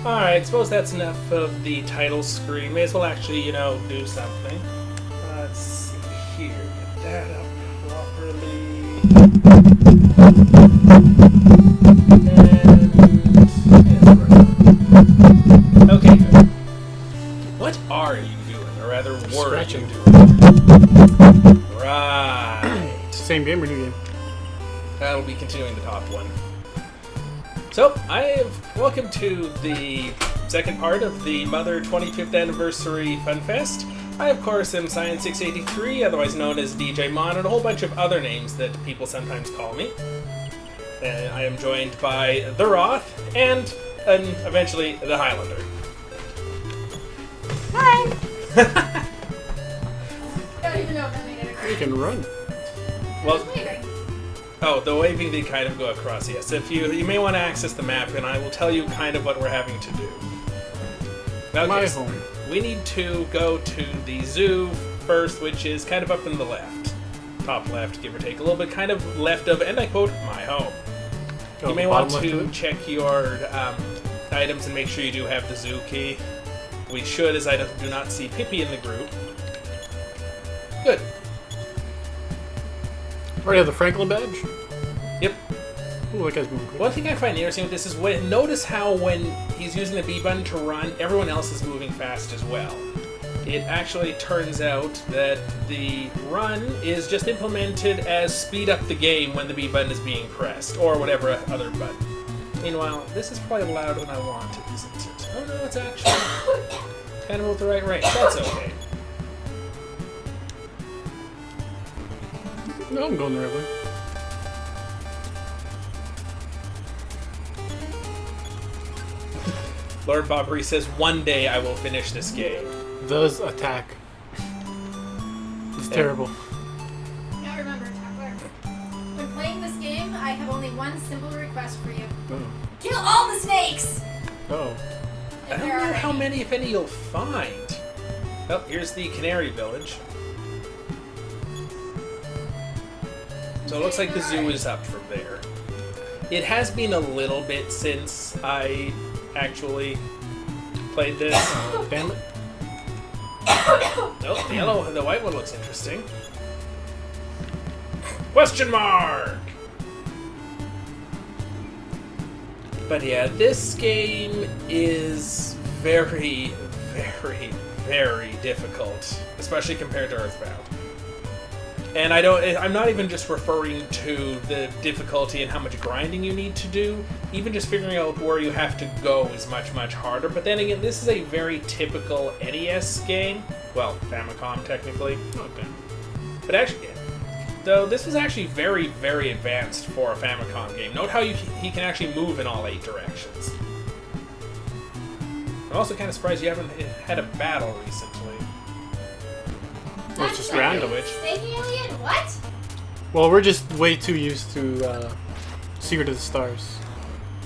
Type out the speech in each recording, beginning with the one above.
Alright, suppose that's enough of the title screen. May as well actually, do something. Let's see here. Get that up properly. And... Okay, good. What are you doing? Or rather, were you doing? Right. Same game or new game? That'll be continuing the top one. So, welcome to the second part of the Mother 25th Anniversary Fanfest. I, of course, am Science683, otherwise known as DJ Mon, and a whole bunch of other names that people sometimes call me. I am joined by the Roth and eventually the Highlander. Hi! I don't even know if that made it. You can run. Well, oh, the waving did kind of go across, yes. If you may want to access the map, and I will tell you kind of what we're having to do. Okay, My home. We need to go to the zoo first, which is kind of up in the left. Top left, give or take. A little bit kind of left of, and I quote, my home. Oh, You may want bottom to left of it? check your items and make sure you do have the zoo key. We should, as I do not see Pippi in the group. Good. Already have the Franklin badge? Yep. Ooh, that guy's moving quick. One thing I find interesting with this is notice how when he's using the B button to run, everyone else is moving fast as well. It actually turns out that the run is just implemented as speed up the game when the B button is being pressed, or whatever other button. Meanwhile, this is probably louder than I want it, isn't it? Oh no, it's actually kind of with the right range. That's okay. No, I'm going the right way. Lord Bobbery says, one day I will finish this game. Does attack. It's terrible. Now remember, Tackler, when playing this game, I have only one simple request for you. Oh. Kill all the snakes! Oh. I don't know how many, if any, you'll find. Oh, here's the Canary Village. So it looks like the zoo is up from there. It has been a little bit since I actually played this. Damn it. Oh, the white one looks interesting. Question mark! But yeah, this game is very, very, very difficult, especially compared to Earthbound. And I'm not even just referring to the difficulty and how much grinding you need to do. Even just figuring out where you have to go is much, much harder. But then again, this is a very typical NES game. Well, Famicom, technically. Okay. But actually, though, this was actually very, very advanced for a Famicom game. Note how he can actually move in all 8 directions. I'm also kind of surprised you haven't had a battle recently. Well, it's just That's random. right. Snake alien? What? Well, we're just way too used to Secret of the Stars.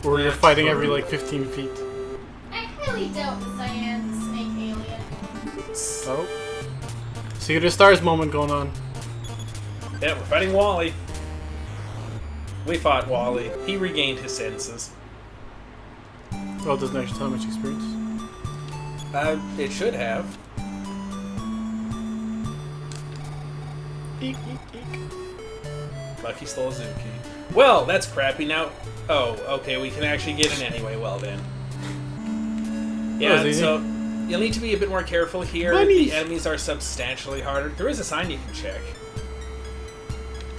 Where you're fighting every, 15 feet. I highly doubt the cyan snake alien. Oh. Secret of the Stars moment going on. Yeah, we're fighting Wally. We fought Wally. He regained his senses. Oh, it doesn't actually tell how much experience. It should have. Eek, eek, eek. Lucky stole a zoo key. Well, that's crappy. Now, oh, okay, we can actually get in anyway. Well then. Yeah, easy. so you'll need to be a bit more careful here. Bunnies. The enemies are substantially harder. There is a sign you can check.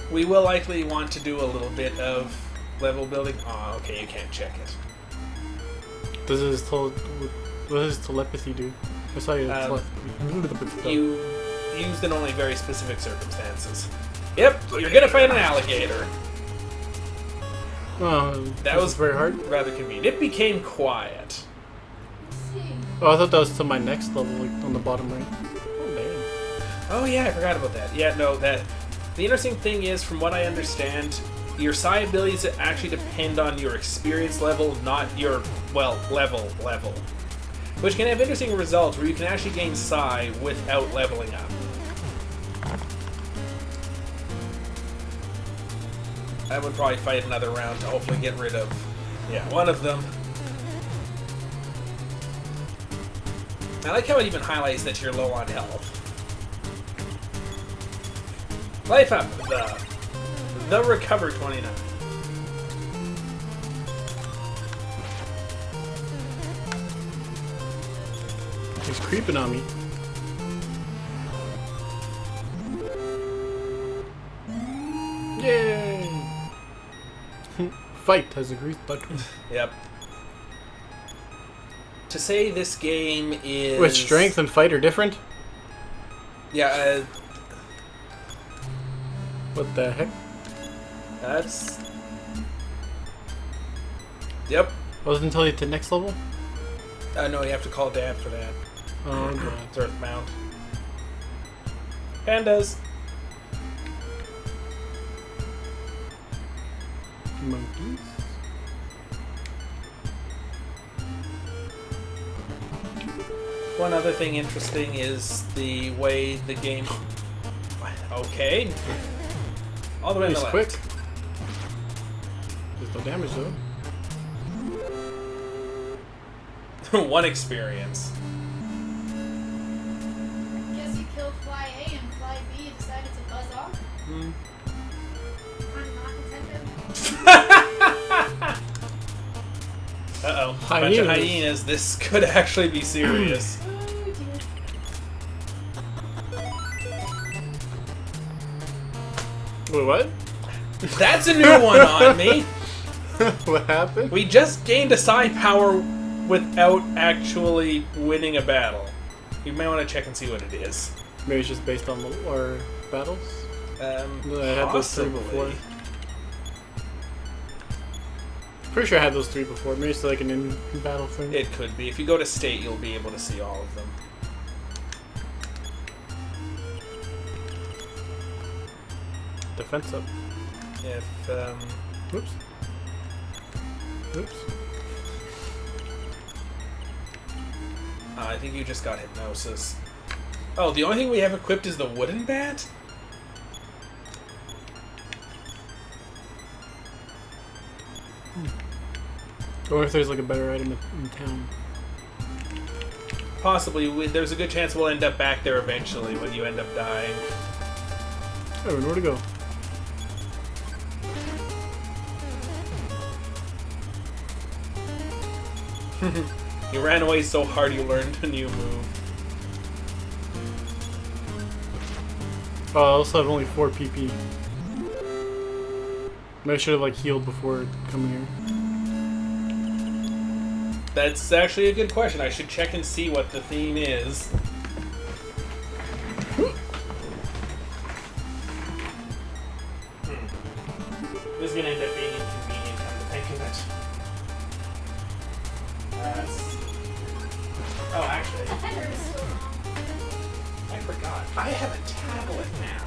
We will likely want to do a little bit of level building. Oh, okay, you can't check it. What does telepathy do? I saw you. Telepathy. You used in only very specific circumstances. Yep, you're gonna fight an alligator. Oh, That was very hard. rather convenient. It became quiet. Let's see. Oh, I thought that was to my next level, on the bottom right. Oh, damn. Oh yeah, I forgot about that. Yeah, no, the interesting thing is, from what I understand, your psi abilities actually depend on your experience level, not your, level. Which can have interesting results where you can actually gain psi without leveling up. I would probably fight another round to hopefully get rid of, one of them. I like how it even highlights that you're low on health. Life up. The recover 29. He's creeping on me. Yay! Fight has agreed button. Yep. To say this game is... With strength and fight are different? Yeah, What the heck? that's... Yep. Wasn't until you hit the next level? No, you have to call Dad for that. Oh god. It's Earthbound. Pandas. Monkeys? One other thing interesting is the way the game... Okay. All the way on the He's left. quick. There's no damage though. One experience. Guess you killed Fly A and Fly B decided to buzz off. Hmm. I'm not intended. Uh-oh. Bunch of hyenas. This could actually be serious. Oh dear. Wait, what? That's a new one on me. What happened? We just gained a psi power without actually winning a battle. You may want to check and see what it is. Maybe it's just based on our battles? No, I had those three before. Possibly. Pretty sure I had those three before. Maybe it's like an in-battle thing. It could be. If you go to state, you'll be able to see all of them. Defense up. If, Whoops. Oops. I think you just got hypnosis. Oh, the only thing we have equipped is the wooden bat? I wonder if there's like a better item in town. Possibly. There's a good chance we'll end up back there eventually when you end up dying. Oh, nowhere to go. You ran away so hard you learned a new move. Oh, I also have only 4 PP. Maybe I should have like healed before coming here. That's actually a good question. I should check and see what the theme is. This is gonna end up being inconvenient, come to think of it. Oh, actually, The header is still wrong. I forgot. I have a tablet now.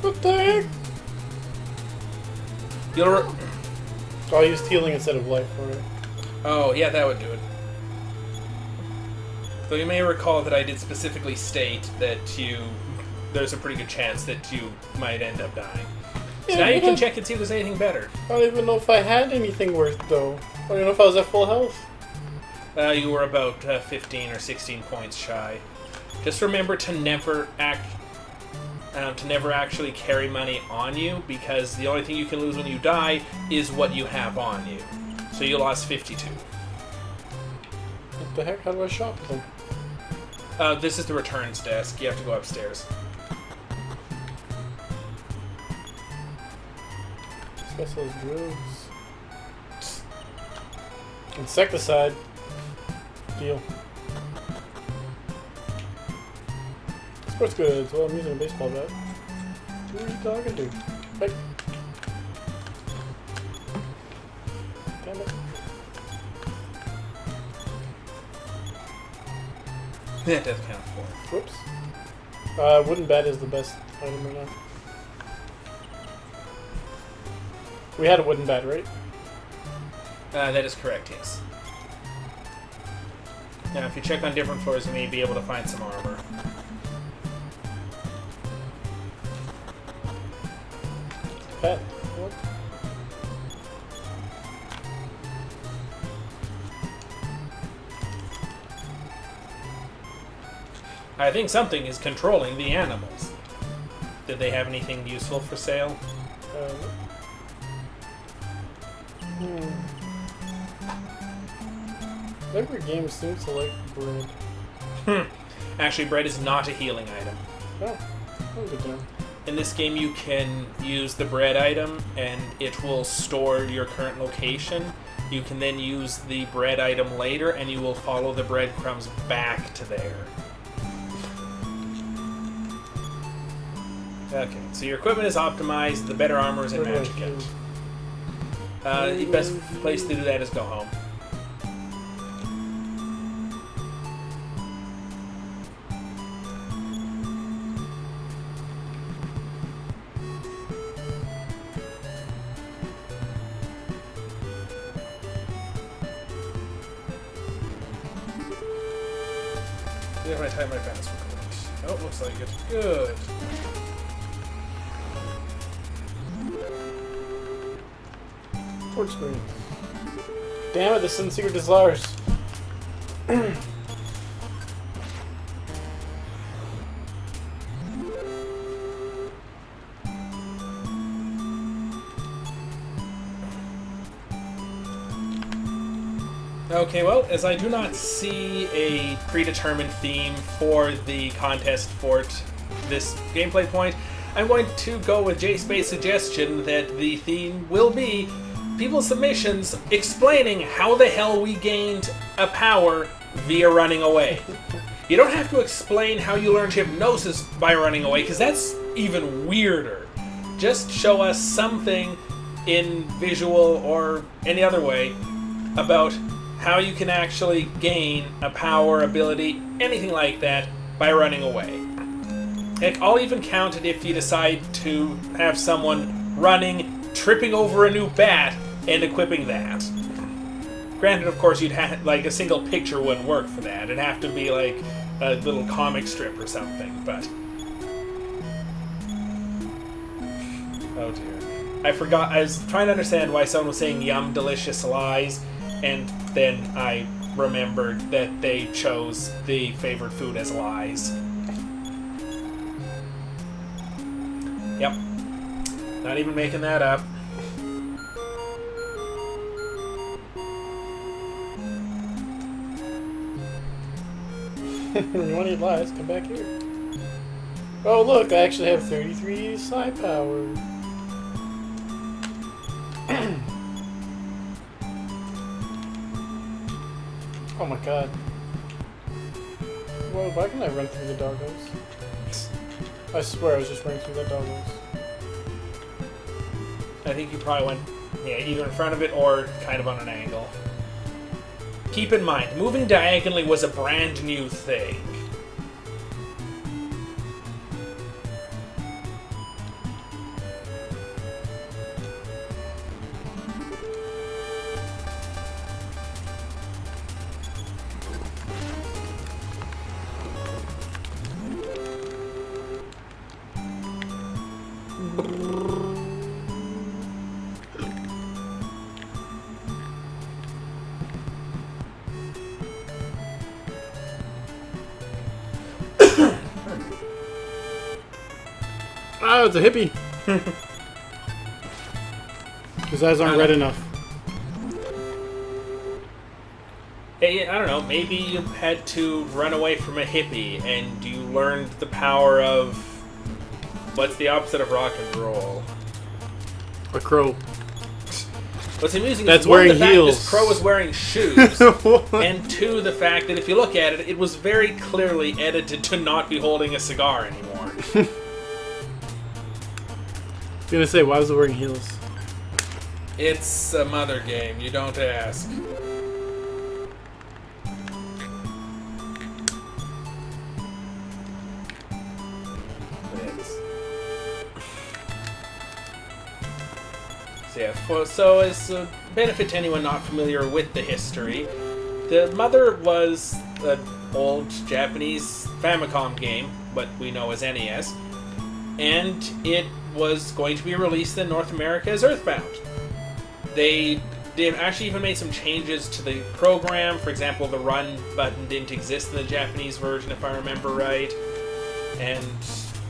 What the heck? You'll Oh, I used healing instead of life for it. Oh, yeah, that would do it. Though you may recall that I did specifically state that there's a pretty good chance that you might end up dying. So Yeah, now you but can check and see if there's anything better. I don't even know if I had anything worth though. I don't know if I was at full health. You were about 15 or 16 points shy. Just remember to never actually carry money on you, because the only thing you can lose when you die is what you have on you. So you lost 52. What the heck? How do I shop them? This is the returns desk. You have to go upstairs. This guy sells drugs. Insecticide. Deal. Sports goods. Well, I'm using a baseball bat. Who are you talking to? Hey. Damn it. That does count for. Whoops. Wooden bat is the best item right now. We had a wooden bat, right? That is correct, yes. Now, if you check on different floors, you may be able to find some armor. pet. What? I think something is controlling the animals. Did they have anything useful for sale? Every game seems to like bread. Actually, bread is not a healing item. Oh, good to know. In this game, you can use the bread item, and it will store your current location. You can then use the bread item later, and you will follow the breadcrumbs back to there. Okay, so your equipment is optimized, the better armor is in magic kit. The best place to do that is go home. See if I type my password correct. Oh, looks like it. Good. Port screen. Damn it, the Sun Secret is ours. Okay, well, as I do not see a predetermined theme for the contest for this gameplay point, I'm going to go with JSpace's suggestion that the theme will be people's submissions explaining how the hell we gained a power via running away. You don't have to explain how you learned hypnosis by running away, because that's even weirder. Just show us something in visual or any other way about how you can actually gain a power, ability, anything like that by running away. Heck, I'll even count it if you decide to have someone running, tripping over a new bat, and equipping that. Granted, of course, you'd have, like, a single picture wouldn't work for that. It'd have to be, like, a little comic strip or something, but... Oh dear. I forgot, I was trying to understand why someone was saying yum, delicious lies, and then I remembered that they chose the favorite food as lies. Yep. Not even making that up. When you want to eat lies, come back here. Oh look, I actually have 33 psi power. Oh my god. Well, why can I run through the doggos? I swear I was just running through that doggos. I think you probably went, yeah, either in front of it or kind of on an angle. Keep in mind, moving diagonally was a brand new thing. Oh, it's a hippie! His eyes aren't red enough. Hey, I don't know, maybe you had to run away from a hippie and you learned the power of... What's the opposite of rock and roll? A crow. What's amusing That's is one, wearing the fact heels. this crow was wearing shoes, and two, the fact that if you look at it, it was very clearly edited to not be holding a cigar anymore. I was gonna say, why was it wearing heels? It's a mother game, you don't ask. So as a benefit to anyone not familiar with the history, the Mother was an old Japanese Famicom game, what we know as NES, and it was going to be released in North America as Earthbound. They've actually even made some changes to the program. For example, the run button didn't exist in the Japanese version, if I remember right. And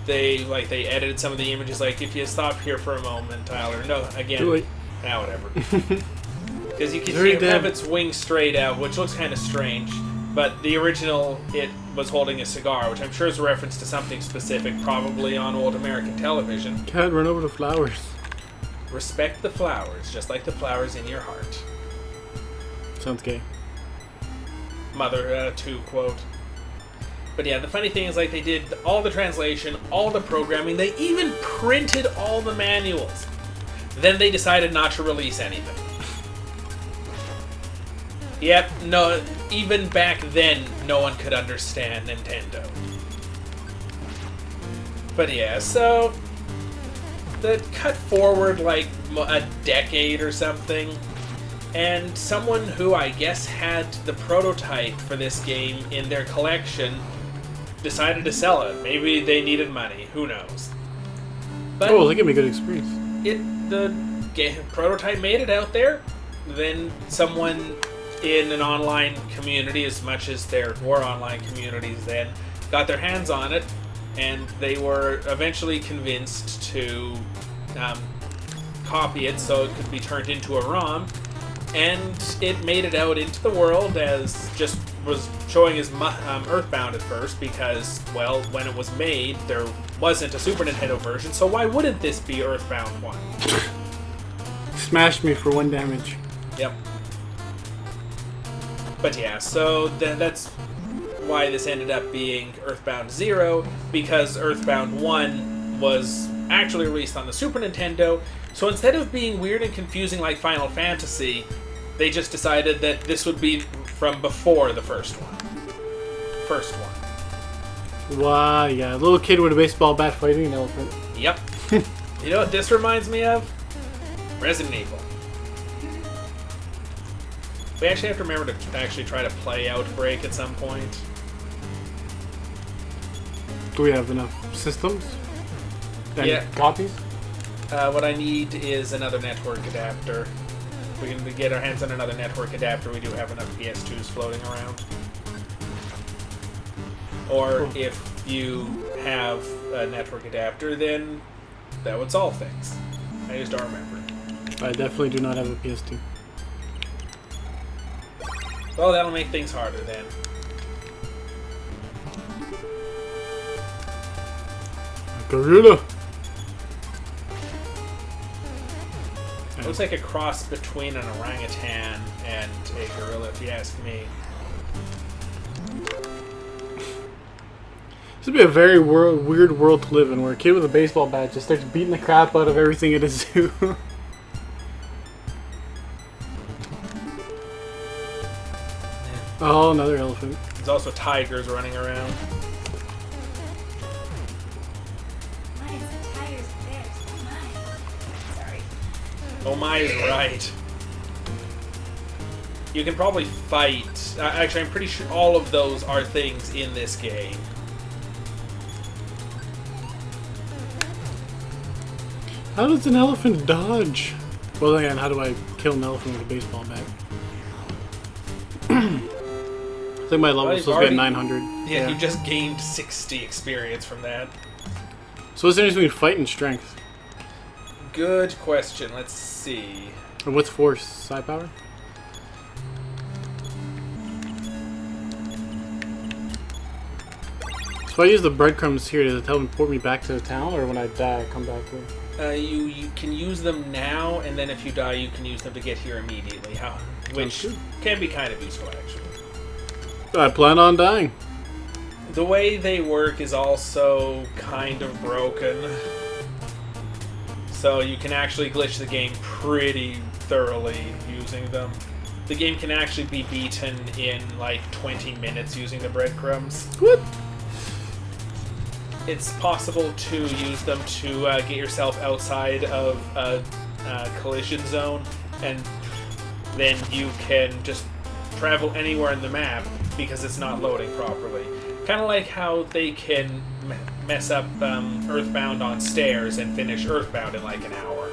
they edited some of the images. Like, if you stop here for a moment, Tyler. No, again. Do it. Now, whatever. Because you can see it have its wings straight out, which looks kind of strange. But the original, it was holding a cigar, which I'm sure is a reference to something specific, probably on old American television. Can't run over the flowers. Respect the flowers, just like the flowers in your heart. Sounds gay. Mother 2 quote. But yeah, the funny thing is, like, they did all the translation, all the programming, they even printed all the manuals. Then they decided not to release anything. Yep, no, even back then, no one could understand Nintendo. But yeah, so the cut forward like a decade or something, and someone who I guess had the prototype for this game in their collection decided to sell it. Maybe they needed money, who knows. But oh, they give me good experience. The prototype made it out there, then someone in an online community, as much as there were online communities then, got their hands on it, and they were eventually convinced to copy it so it could be turned into a ROM, and it made it out into the world as just was showing as Earthbound at first, because, well, when it was made, there wasn't a Super Nintendo version, so why wouldn't this be Earthbound 1? Smashed me for 1 damage. Yep. But yeah, so that's why this ended up being Earthbound 0, because Earthbound 1 was actually released on the Super Nintendo, so instead of being weird and confusing like Final Fantasy, they just decided that this would be from before the first one. Wow, yeah, a little kid with a baseball bat fighting an elephant. Yep. You know what this reminds me of? Resident Evil. We actually have to remember to actually try to play Outbreak at some point. Do we have enough systems? And Yeah. copies? What I need is another network adapter. If we can get our hands on another network adapter, we do have enough PS2s floating around. Or if you have a network adapter, then that would solve things. I just don't remember. I definitely do not have a PS2. Well, that'll make things harder then. Gorilla! Looks like a cross between an orangutan and a gorilla, if you ask me. This would be a very weird world to live in, where a kid with a baseball bat just starts beating the crap out of everything at a zoo. Oh, another elephant. There's also tigers running around. Why is the tires there? Oh my. Sorry. Oh my is right. You can probably fight. Actually, I'm pretty sure all of those are things in this game. How does an elephant dodge? Well, again, how do I kill an elephant with a baseball bat? I think my level is supposed to be at 900. Yeah, you just gained 60 experience from that. So what's the difference between fight and strength? Good question. Let's see. And what's force? Psi power? So if I use the breadcrumbs here, does it teleport me back to the town, or when I die, I come back here? You can use them now, and then if you die, you can use them to get here immediately. Which can be kind of useful, actually. I plan on dying. The way they work is also kind of broken. So you can actually glitch the game pretty thoroughly using them. The game can actually be beaten in like 20 minutes using the breadcrumbs. What? It's possible to use them to get yourself outside of a collision zone, and then you can just travel anywhere in the map because it's not loading properly. Kind of like how they can mess up Earthbound on stairs and finish Earthbound in like an hour.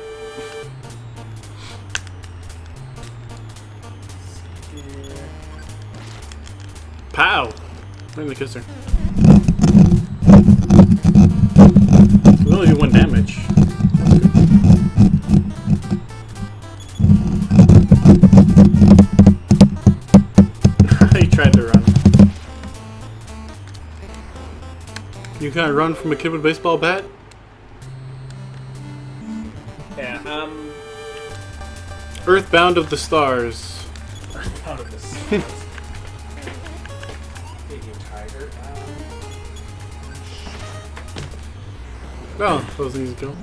Pow! Bring the kisser. We only do 1 damage. He tried to run. You kind of run from a kid with a baseball bat? Yeah, Earthbound of the Stars. Earthbound of the Stars. Baby tiger. Oh, that was an easy kill.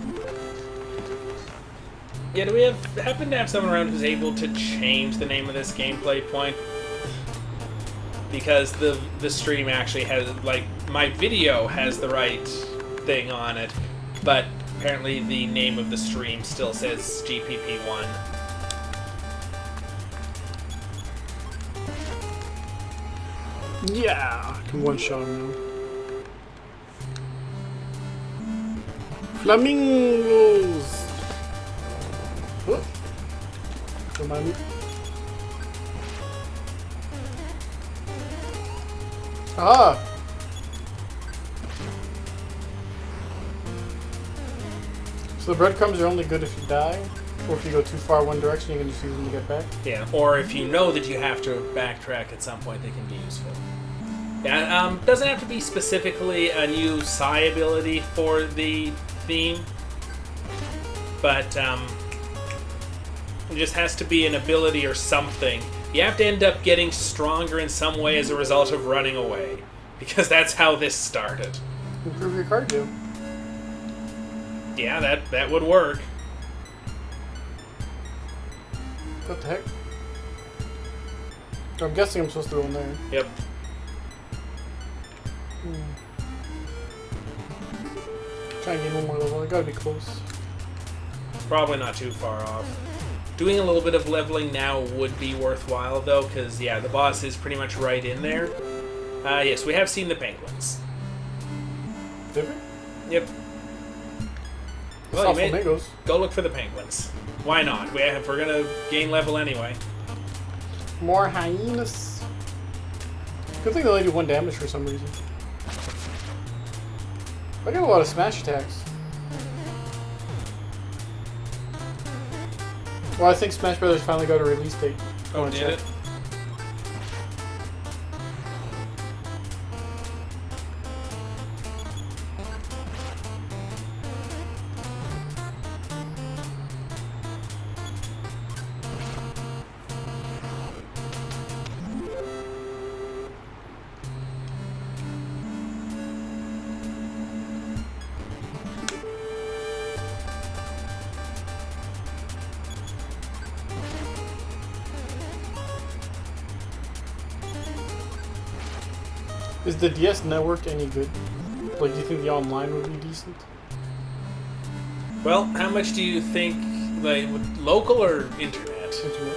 Yeah, do we happen to have someone around who's able to change the name of this gameplay point? Because the stream actually has, like, my video has the right thing on it, but apparently the name of the stream still says GPP1. Yeah, I can one-shot him now. Flamingos! What? Remind me. Ah! So the breadcrumbs are only good if you die, or if you go too far one direction, you can just use them to get back? Yeah, or if you know that you have to backtrack at some point, they can be useful. Yeah, doesn't have to be specifically a new Psy ability for the theme, but it just has to be an ability or something. You have to end up getting stronger in some way as a result of running away, because that's how this started. Improve your cardio. Yeah, that would work. What the heck? I'm guessing I'm supposed to go in there. Yep. Try and gain 1 more level. I gotta be close. Probably not too far off. Doing a little bit of leveling now would be worthwhile, though, because, yeah, the boss is pretty much right in there. Yes, we have seen the penguins. Did we? Yep. Well, Well, you may flamingos. go look for the penguins. Why not? We're gonna gain level anyway. More hyenas. Good thing they only do 1 damage for some reason. I get a lot of smash attacks. Well, I think Smash Brothers finally got a release date. Oh, did it? Is the DS network any good? Like, do you think the online would be decent? Well, how much do you think, like, local or internet? Internet.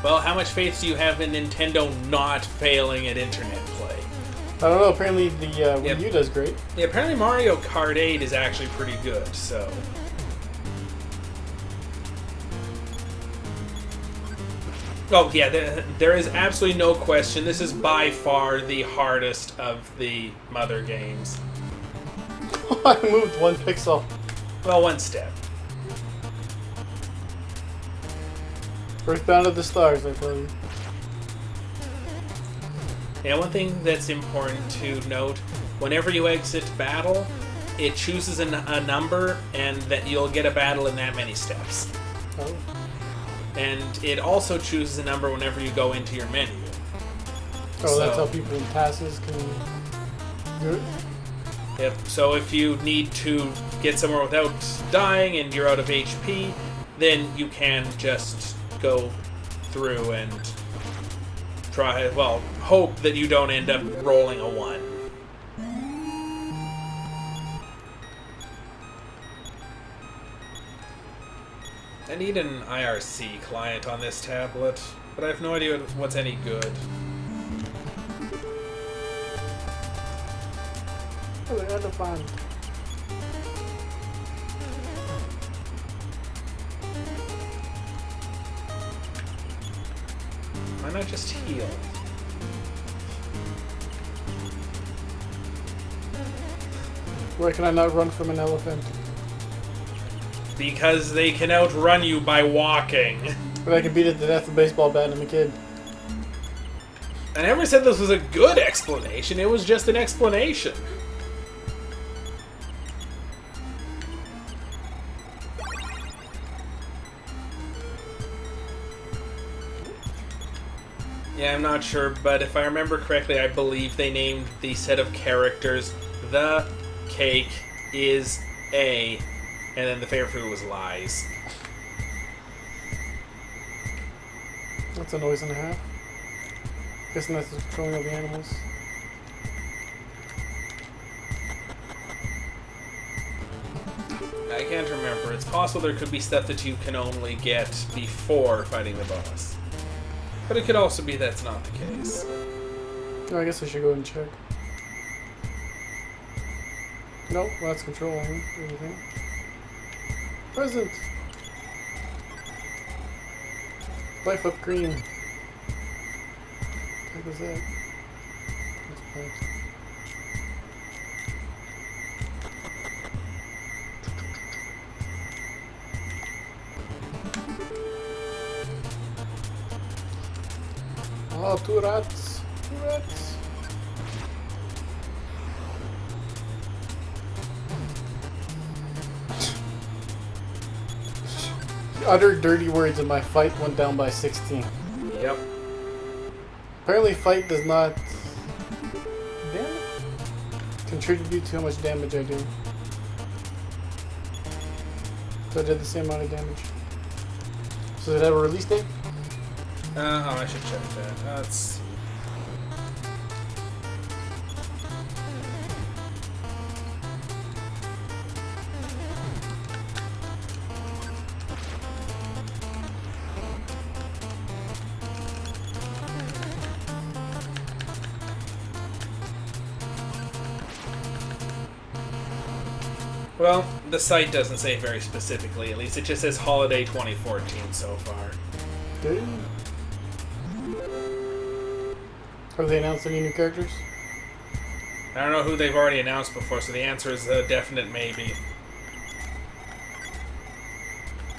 Well, how much faith do you have in Nintendo not failing at internet play? I don't know. Apparently, the Wii U does great. Yeah, apparently Mario Kart 8 is actually pretty good, so... Oh, yeah, there is absolutely no question. This is by far the hardest of the Mother games. I moved 1 pixel. Well, one step. Earthbound of the Stars, I tell you. Yeah, one thing that's important to note, whenever you exit battle, it chooses a number, and that you'll get a battle in that many steps. Oh. And it also chooses a number whenever you go into your menu. Oh, that's how people in passes can do it? Yep, so if you need to get somewhere without dying and you're out of HP, then you can just go through and try, well, hope that you don't end up rolling a 1. I need an IRC client on this tablet, but I have no idea what's any good. Oh, the elephant. Why not just heal? Why can I not run from an elephant? Because they can outrun you by walking. But I can beat it to death with a baseball bat and I'm a kid. I never said this was a good explanation, it was just an explanation. Yeah, I'm not sure, but if I remember correctly, I believe they named the set of characters The Cake is A, and then the favorite food was Lies. That's a noise and a half. Guessing that's the controlling of the animals. I can't remember. It's possible there could be stuff that you can only get before fighting the boss. But it could also be that's not the case. Oh, I guess I should go and check. Nope, well, that's controlling everything. Present! Life up green. What was that? That's bad. Oh, two rats. Two rats. Uttered dirty words in my fight went down by 16. Yep. Apparently fight does not contribute to how much damage I do. So I did the same amount of damage. So did it have a release date? I should check that. Let's see. Well, the site doesn't say very specifically, at least it just says Holiday 2014 so far. Good. Have they announced any new characters? I don't know who they've already announced before, so the answer is a definite maybe.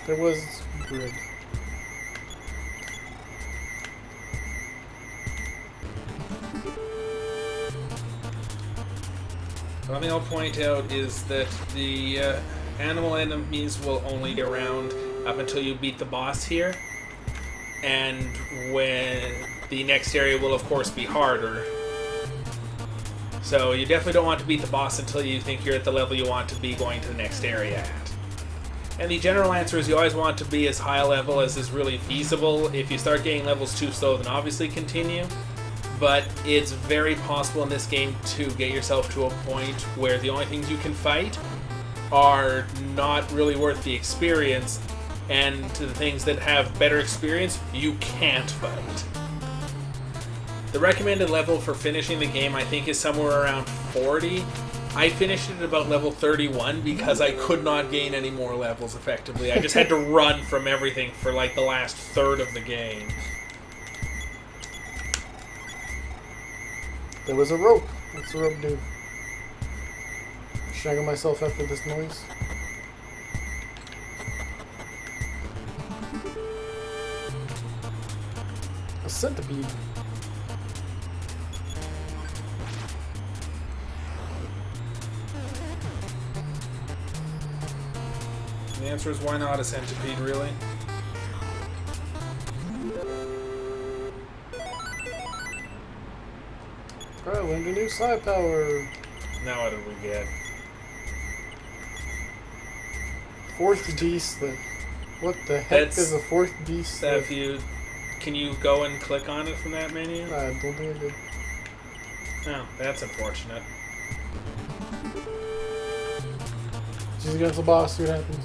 There was Grid. One thing I'll point out is that the animal enemies will only get around up until you beat the boss here. And when the next area will of course be harder. So you definitely don't want to beat the boss until you think you're at the level you want to be going to the next area at. And the general answer is you always want to be as high a level as is really feasible. If you start getting levels too slow, then obviously continue. But it's very possible in this game to get yourself to a point where the only things you can fight are not really worth the experience, and to the things that have better experience, you can't fight. The recommended level for finishing the game, I think, is somewhere around 40. I finished it at about level 31 because I could not gain any more levels effectively. I just had to run from everything for like the last third of the game. There was a rope. What's the rope do? Strangle myself after this noise. A centipede. The answer is why not a centipede, really? Alright, learned a new side power. Now what did we get? Fourth beast. What the heck That's- is a fourth beast? So if you... Can you go and click on it from that menu? I don't think I did. Oh, that's unfortunate. She's against the boss, see what happens.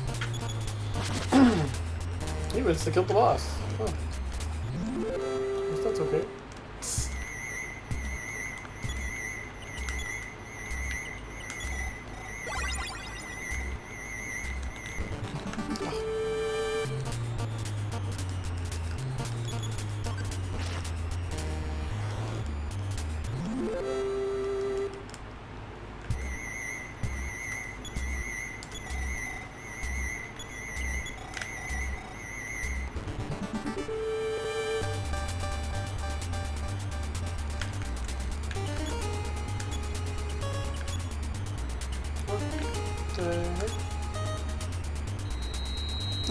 He wins to kill the boss. Oh. Guess that's okay.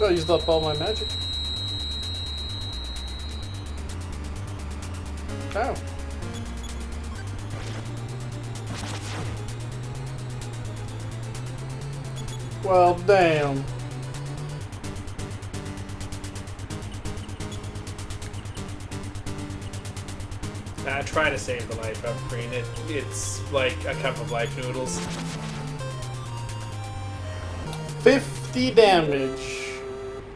I used up all my magic. Ow. Well, damn. Try to save the life up, Green. It's like a cup of life noodles. 50 damage.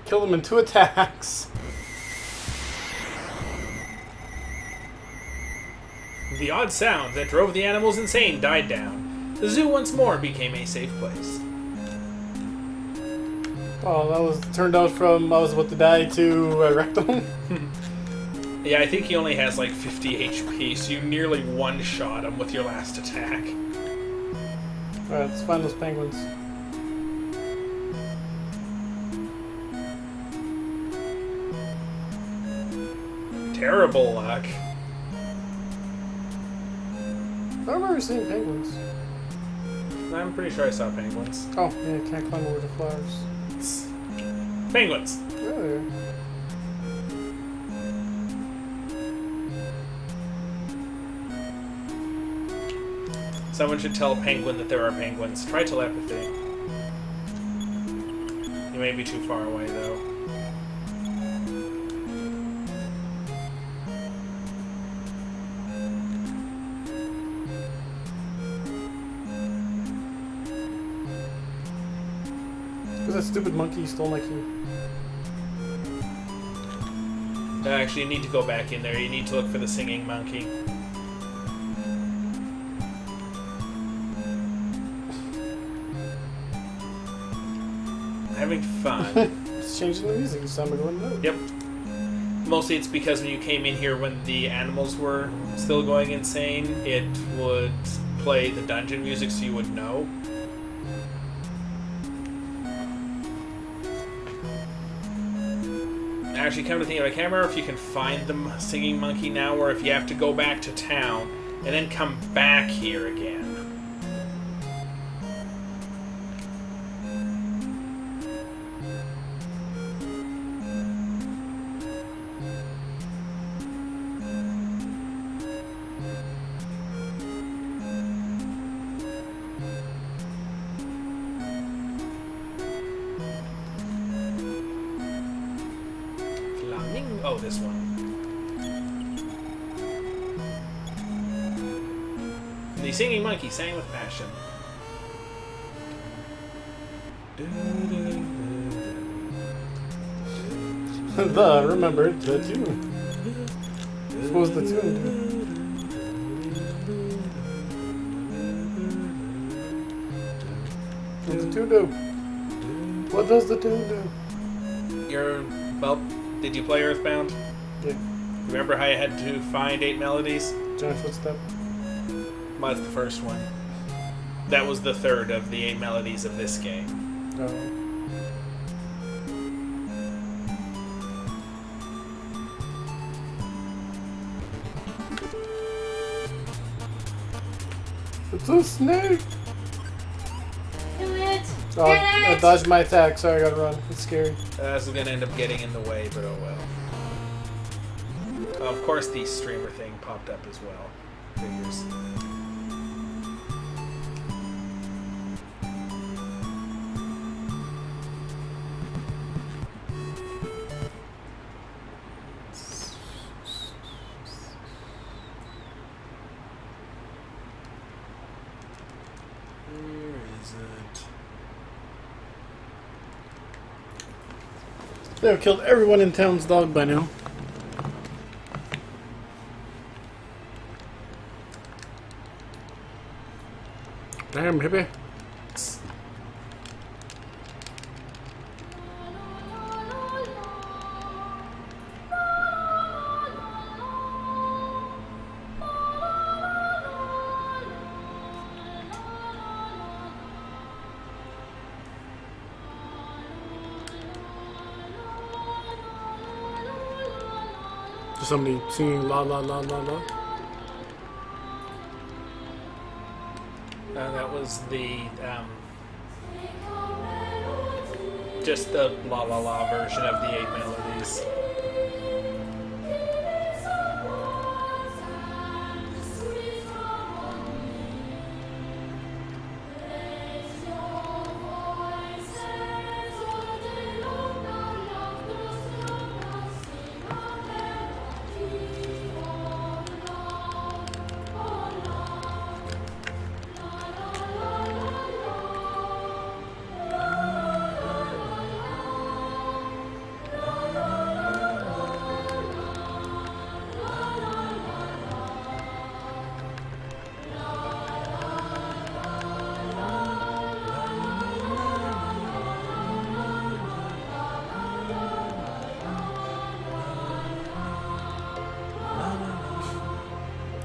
Killed him in 2 attacks. The odd sound that drove the animals insane died down. The zoo once more became a safe place. Oh, that was turned out from I was about to die to rectum. Yeah, I think he only has like 50 HP, so you nearly one-shot him with your last attack. Alright, let's find those penguins. Terrible luck. I don't remember seeing penguins. I'm pretty sure I saw penguins. Oh, yeah, I can't climb over the flowers. Penguins! Oh, yeah. Someone should tell a penguin that there are penguins. Try telepathy. You may be too far away, though. Because that stupid monkey stole my key. Actually, you need to go back in there. You need to look for the singing monkey. Having fun. It's changing the music. It's time to go in note. Yep. Mostly it's because when you came in here when the animals were still going insane, it would play the dungeon music so you would know. Actually, come to think of it, I can't remember if you can find the singing monkey now or if you have to go back to town and then come back here again. Oh, this one. The singing monkey sang with passion. Remember the tune. What was the tune? What does the tune do? What does the tune do? Well, did you play Earthbound? Yeah. Remember how you had to find 8 melodies? Giant footstep. Well, that's the first one. That was the third of the 8 melodies of this game. Oh. It's a snake! Do it! Oh, I dodged my attack. Sorry, I gotta run. It's scary. This is gonna end up getting in the way, but oh well. Of course, the streamer thing popped up as well. Figures. Where is it? They've killed everyone in town's dog by now. Damn, hippie. Somebody singing la la la la la. That was the Just the la la la version of the 8 melodies.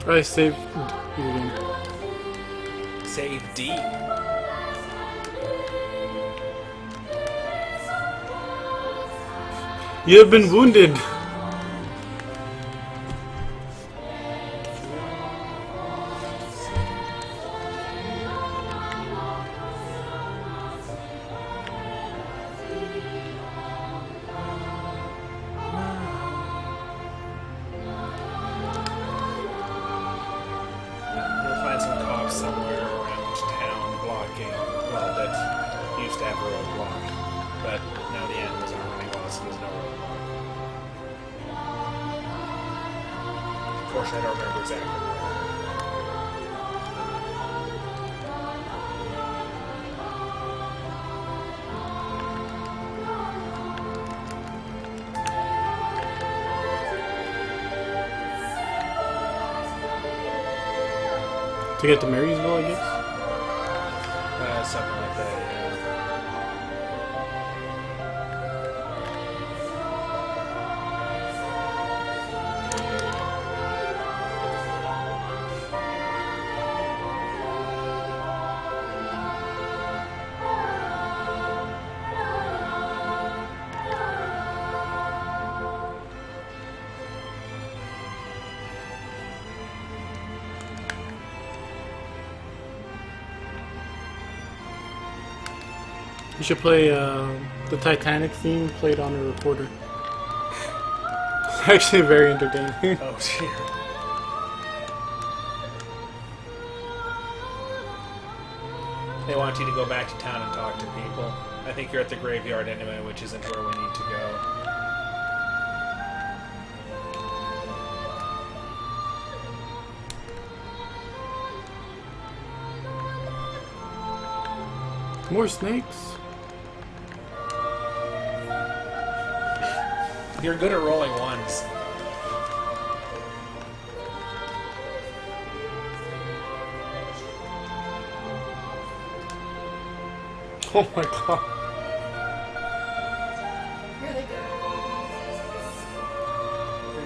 I saved eating. Save D. You have been wounded. You'll find some cops somewhere around town blocking, well, that used to have a roadblock, but now the animals aren't running well, so there's no roadblock. Of course, I don't remember exactly where. To get to Marysville, I guess. Something like that, yeah. You should play the Titanic theme played on a recorder. It's actually very entertaining. Oh, dear. They want you to go back to town and talk to people. I think you're at the graveyard anyway, which isn't where we need to go. More snakes. You're good at rolling ones. Oh my god. Really good.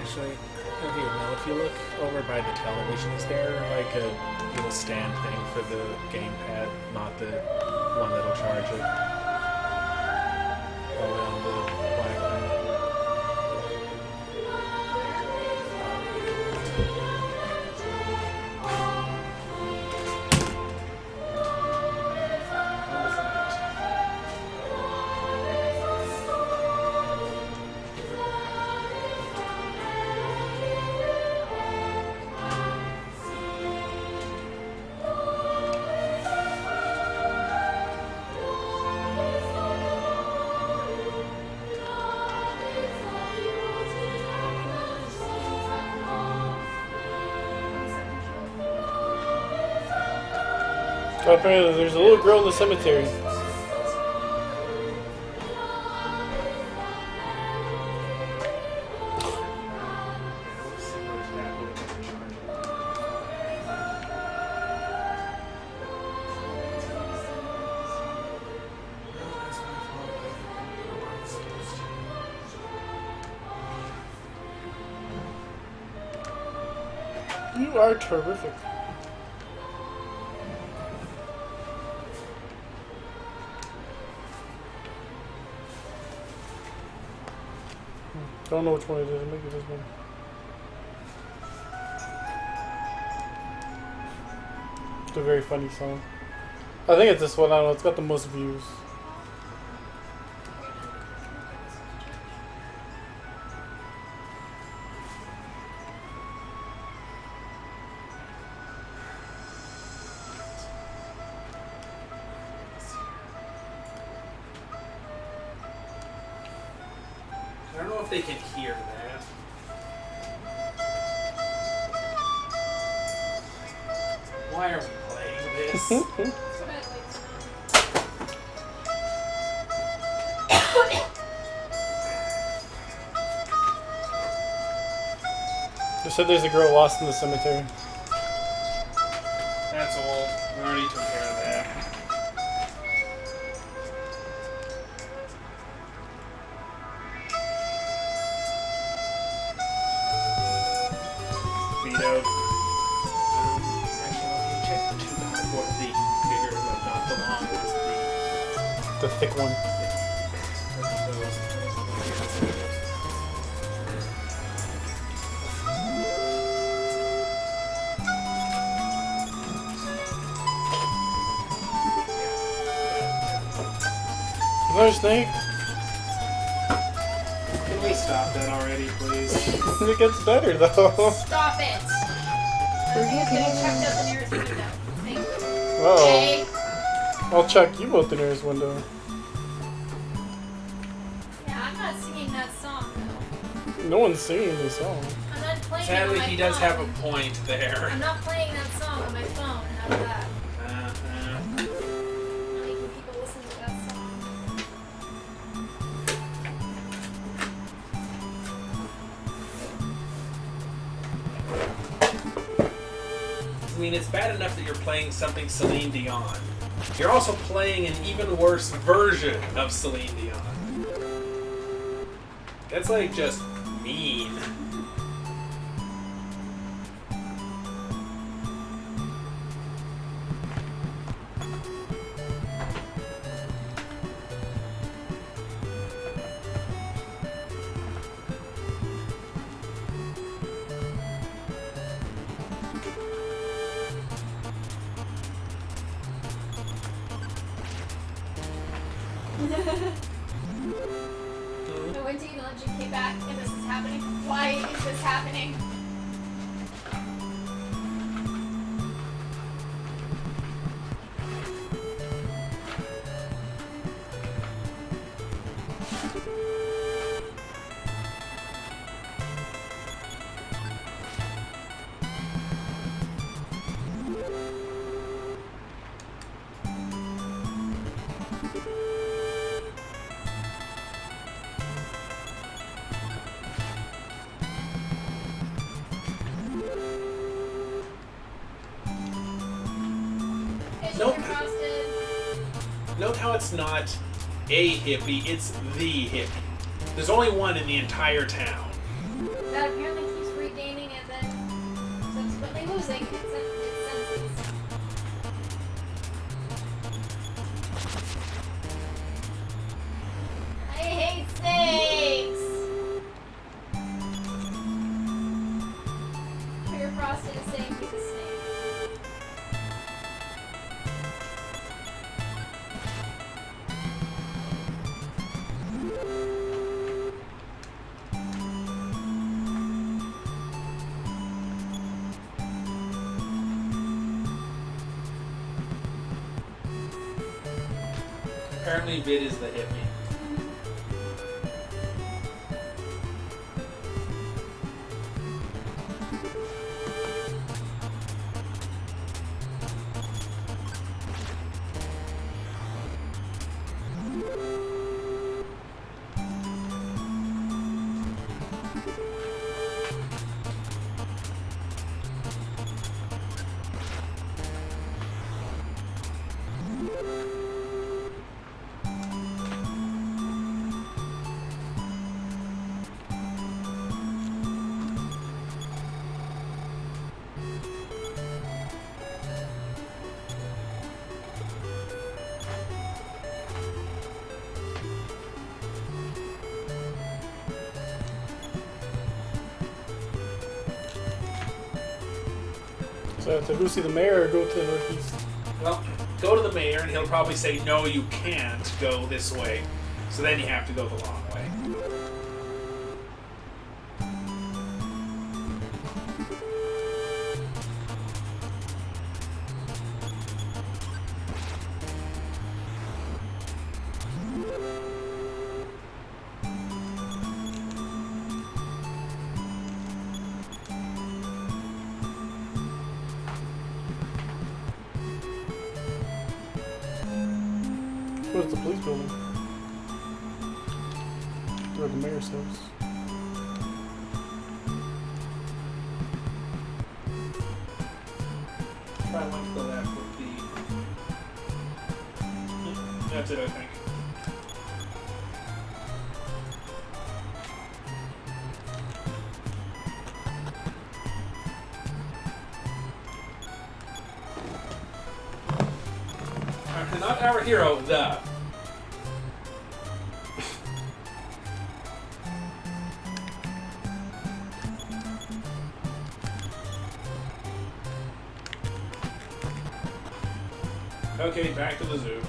Actually, okay, now if you look over by the television, is there like a little stand thing for the gamepad, not the one that'll charge it? Around the black thing. What was that? Oh, apparently there's a little girl in the cemetery. You are terrific. I don't know which one it is. Maybe this one. It's a very funny song. I think it's this one. I don't know. It's got the most views. know if they can hear that. Why are we playing this? That's what I'd like to know. They said there's a girl lost in the cemetery. That's old. We already took care of that. Vetoed. Actually, let me check the 2 cardboard. The bigger, but not the long ones. The thick one. Another snake? Can we stop that already, please? It gets better though. Stop it! He's getting checked out the nearest window. Thank you. Well, Okay. I'll check you out the nearest window. Yeah, I'm not singing that song though. No one's singing the song. I'm not playing it Sadly, on my he does phone. have a point there. I'm not playing that song on my phone. How's that? I'm making people listen to that song. I mean, it's bad enough that you're playing something Celine Dion. You're also playing an even worse version of Celine Dion. That's like just mean. I went to eat lunch and came back and this is happening. Why is this happening? Nope. Chicken frosted. Note how it's not a hippie, it's the hippie. There's only one in the entire town. That apparently keeps regaining and then subsequently losing its senses. I hate snakes! Sugar frosted is saying he's a snake. Apparently, Vid is the hippie. So to go see the mayor or go to the northeast? Well, go to the mayor and he'll probably say, no, you can't go this way. So then you have to go the long way. towards the police building. Or the mayor's house. Try one to the left with the... That's it, I think. Not our hero, the... Okay, back to the zoo.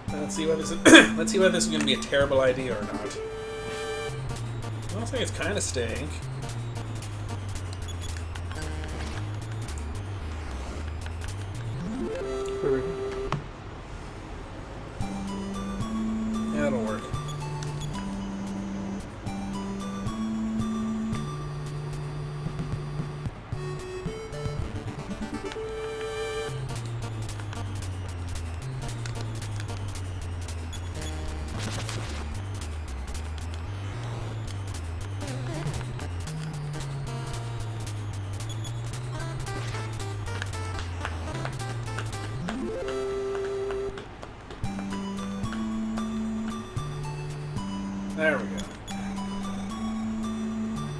Let's see whether this is, let's see whether this is going to be a terrible idea or not. I don't think it's kind of stink. Yeah, that'll work. There we go.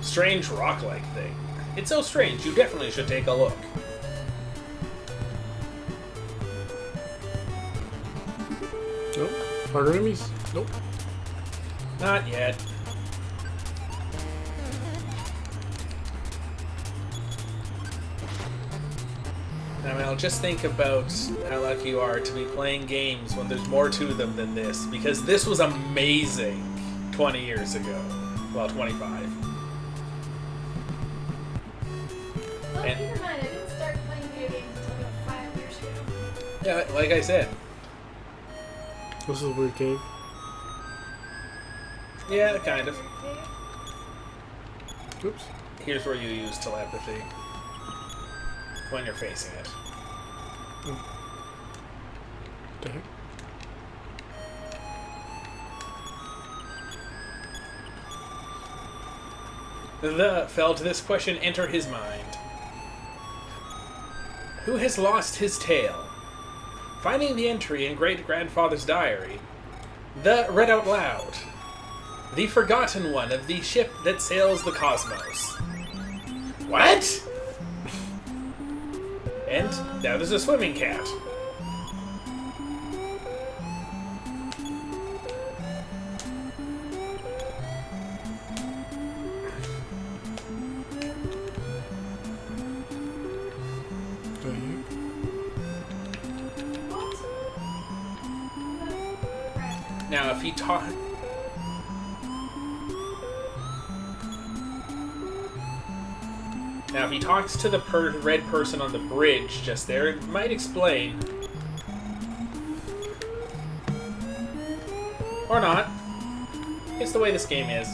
Strange rock-like thing. It's so strange, you definitely should take a look. Nope. Harder enemies? Nope. Not yet. I mean, I'll just think about how lucky you are to be playing games when there's more to them than this, because this was amazing 20 years ago. Well, 25. Well, And- keep in mind, I didn't start playing video games until about 5 years ago. Yeah, like I said. This is a weird cave. Yeah, kind of. Oops. Here's where you use telepathy. When you're facing it. The heck? The felt this question enter his mind. Who has lost his tail? Finding the entry in great-grandfather's diary, the read out loud. The forgotten one of the ship that sails the cosmos. What? And now there's a swimming cat. Now, if he talks to the red person on the bridge just there, it might explain. Or not. It's the way this game is.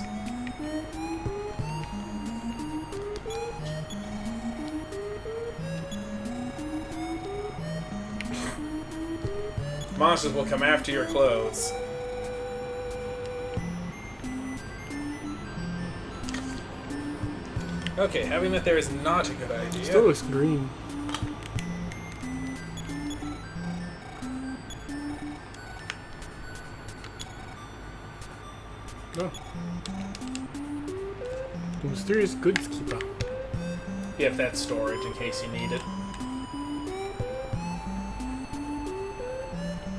Monsters will come after your clothes. Okay, having that there is not a good idea. Still looks green. No. The mysterious goods keeper. You have that storage in case you need it.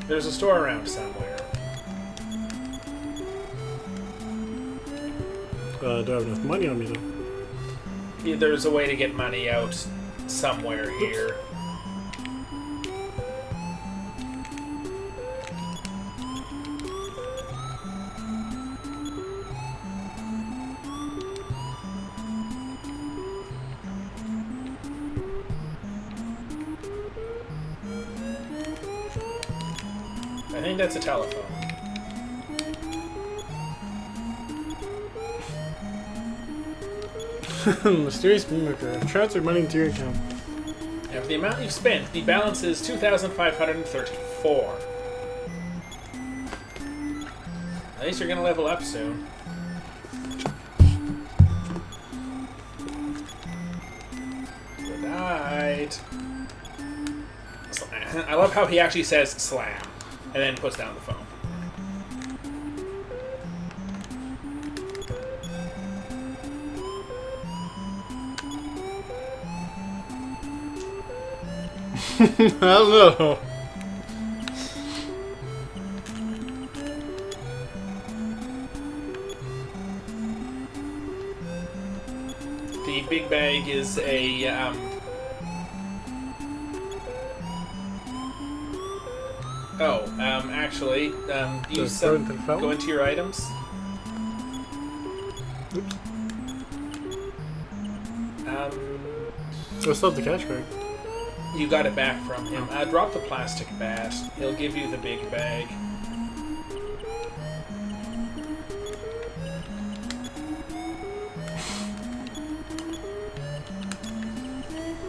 There's a store around somewhere. Do I have enough money on me though? Yeah, there's a way to get money out somewhere here. I think that's a telephone. Mysterious beamer. I've transferred money into your account. And for the amount you've spent, the balance is 2,534. At least you're gonna level up soon. Good night. I love how he actually says slam and then puts down the phone. Hello. The big bag is a actually, use some. Go into your items. Oops. Um, Still have the cash card. You got it back from him. Drop the plastic bat. He'll give you the big bag.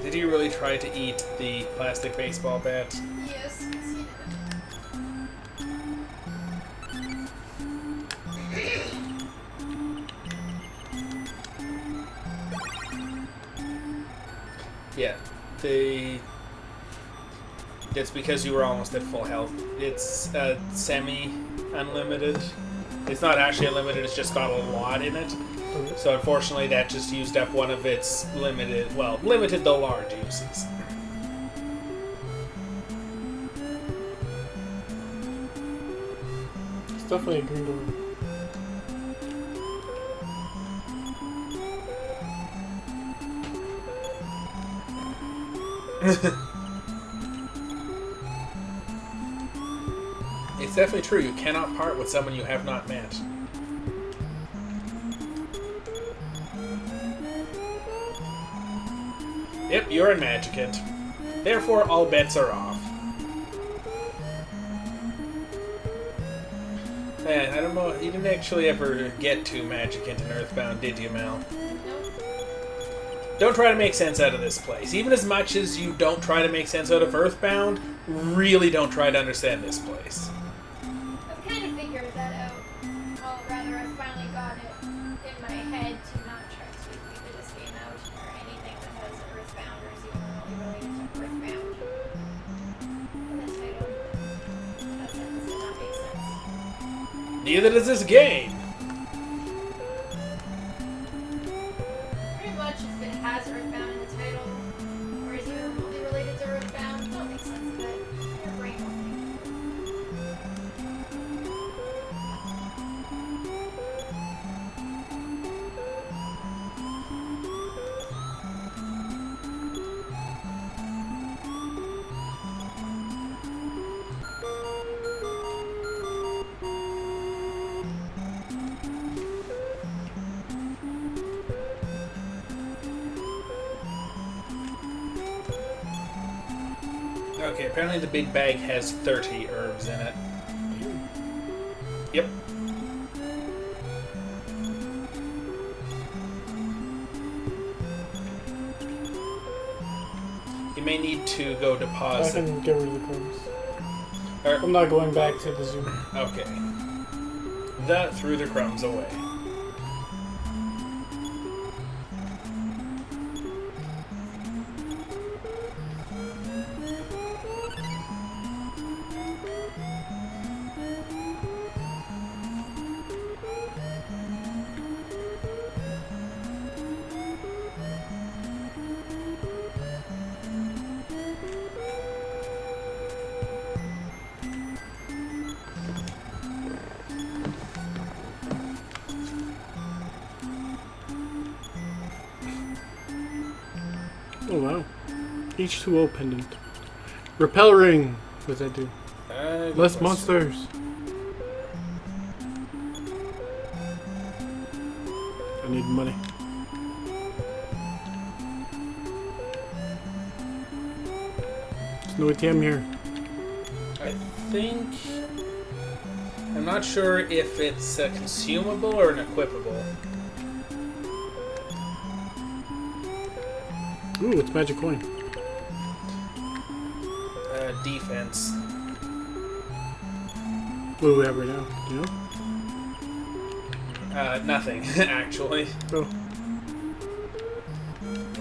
Did you really try to eat the plastic baseball bat? Yes, he Yeah. It's because you were almost at full health. It's semi-unlimited. It's not actually unlimited, it's just got a lot in it. So unfortunately that just used up one of its limited though large uses. It's definitely a green door. It's definitely true. You cannot part with someone you have not met. Yep, you're a magicant. Therefore, all bets are off. Man, I don't know. You didn't actually ever get to magicant in Earthbound, did you, Mel? Don't try to make sense out of this place. Even as much as you don't try to make sense out of Earthbound, really don't try to understand this place. I've kind of figured that out. Or rather, I finally got it in my head to not try to figure this game out or anything that has Earthbound or is even remotely related to Earthbound. And the title. That sentence did not make sense. Neither does this game. Pretty much if it has Earthbound in the title, or is even remotely related to Earthbound, don't make sense of it. Your brain will think. Okay, apparently the big bag has 30 herbs in it. Yep. You may need to go I deposit. can get rid of the crumbs. Or, I'm not going back to the zoo. okay. That threw the crumbs away. Oh wow. H2O pendant. Repel ring. What does that do? Good Less question. monsters. I need money. There's no ATM here. I think... I'm not sure if it's a consumable or an equipable. Ooh, it's magic coin. Defense. What do we have right now? Do you know? Nothing, actually. Oh.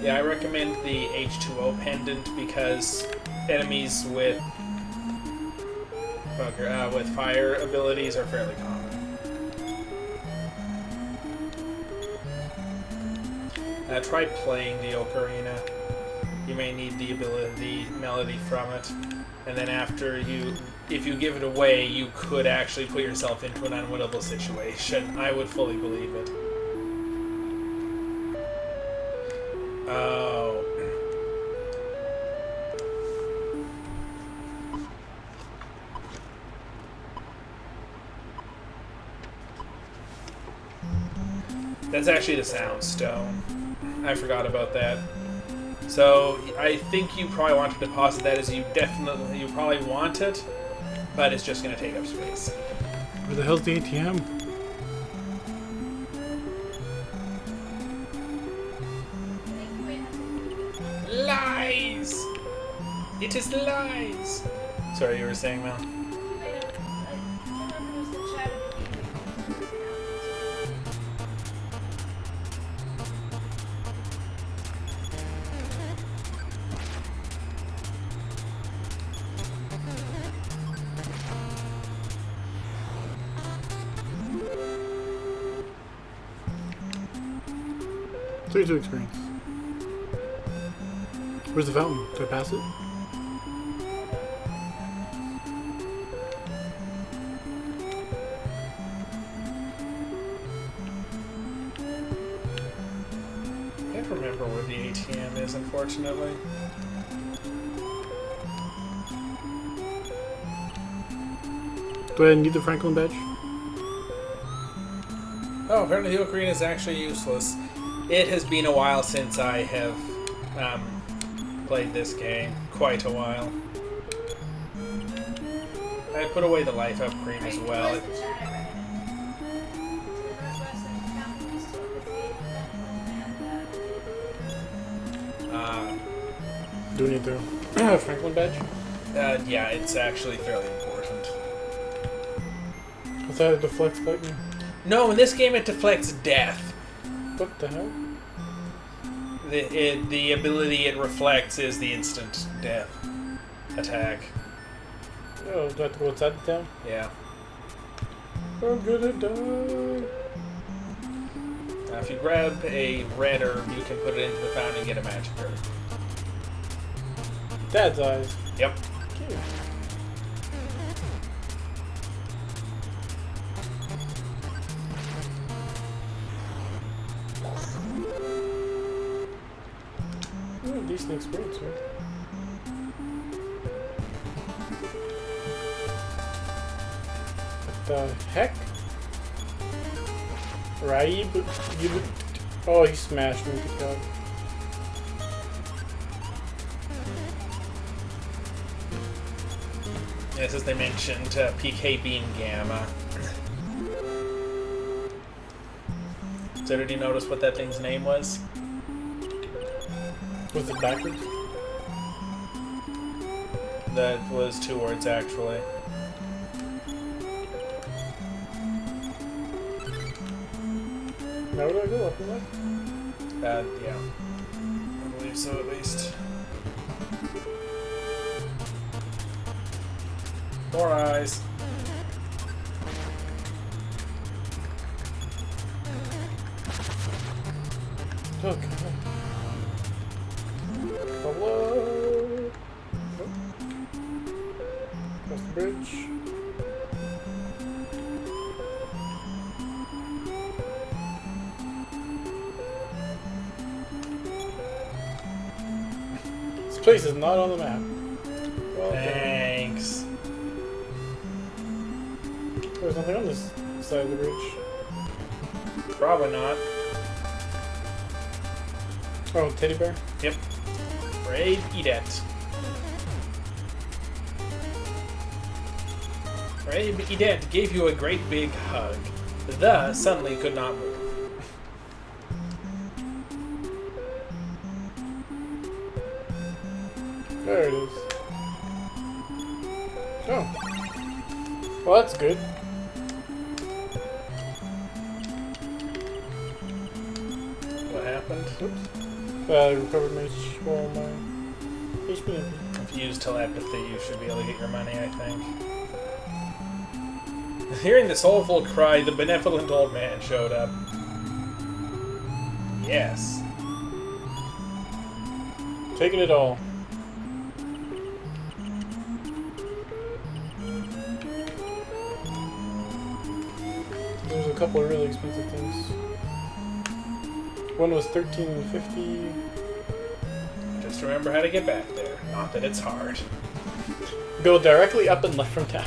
Yeah, I recommend the H2O pendant because enemies with with fire abilities are fairly common. Try playing the Ocarina. You may need the melody from it, and then after if you give it away, you could actually put yourself into an unwinnable situation. I would fully believe it. Oh. That's actually the sound stone. I forgot about that. So I think you probably want to deposit that as you probably want it, but it's just going to take up space. Where the hell's the ATM? Lies! It is lies! Sorry, you were saying, Mel? To experience. Where's the fountain? Did I pass it? Can't remember where the ATM is, unfortunately. Do I need the Franklin badge? Oh, apparently the Ocarina is actually useless. It has been a while since I have played this game. Quite a while. I put away the life up cream as well. Do we need the Franklin badge? Yeah, it's actually fairly important. I thought it deflects lightning. No, in this game it deflects death. What the hell? The ability it reflects is the instant death attack. Oh, do I have to go outside the town? Yeah. I'm gonna die. If you grab a red herb, you can put it into the fountain and get a magic herb. Dad's eyes. Yep. Cute. Ooh, decent experience, right? What the heck? Raib? Oh, he smashed me. Good God. as they mentioned PK Beam Gamma. So did you notice what that thing's name was? Was it backwards? That was 2 words, actually. Now where do I go? Up and left? Yeah. I believe so, at least. More eyes. Okay. Hello. Across the bridge. This place is not on the map. Well, Thanks. there's nothing on this side of the bridge. Probably not. Oh, teddy bear? Yep. Raid Edet. Raid Edet gave you a great big hug. The suddenly could not move. There it is. Oh. Well, that's good. What happened? Oops. Recovered my HP. If you use telepathy, you should be able to get your money, I think. Hearing the soulful cry, the benevolent old man showed up. Yes. Taking it all. There's a couple of really expensive things. One was $13.50. Just remember how to get back there. Not that it's hard. Go directly up and left from town.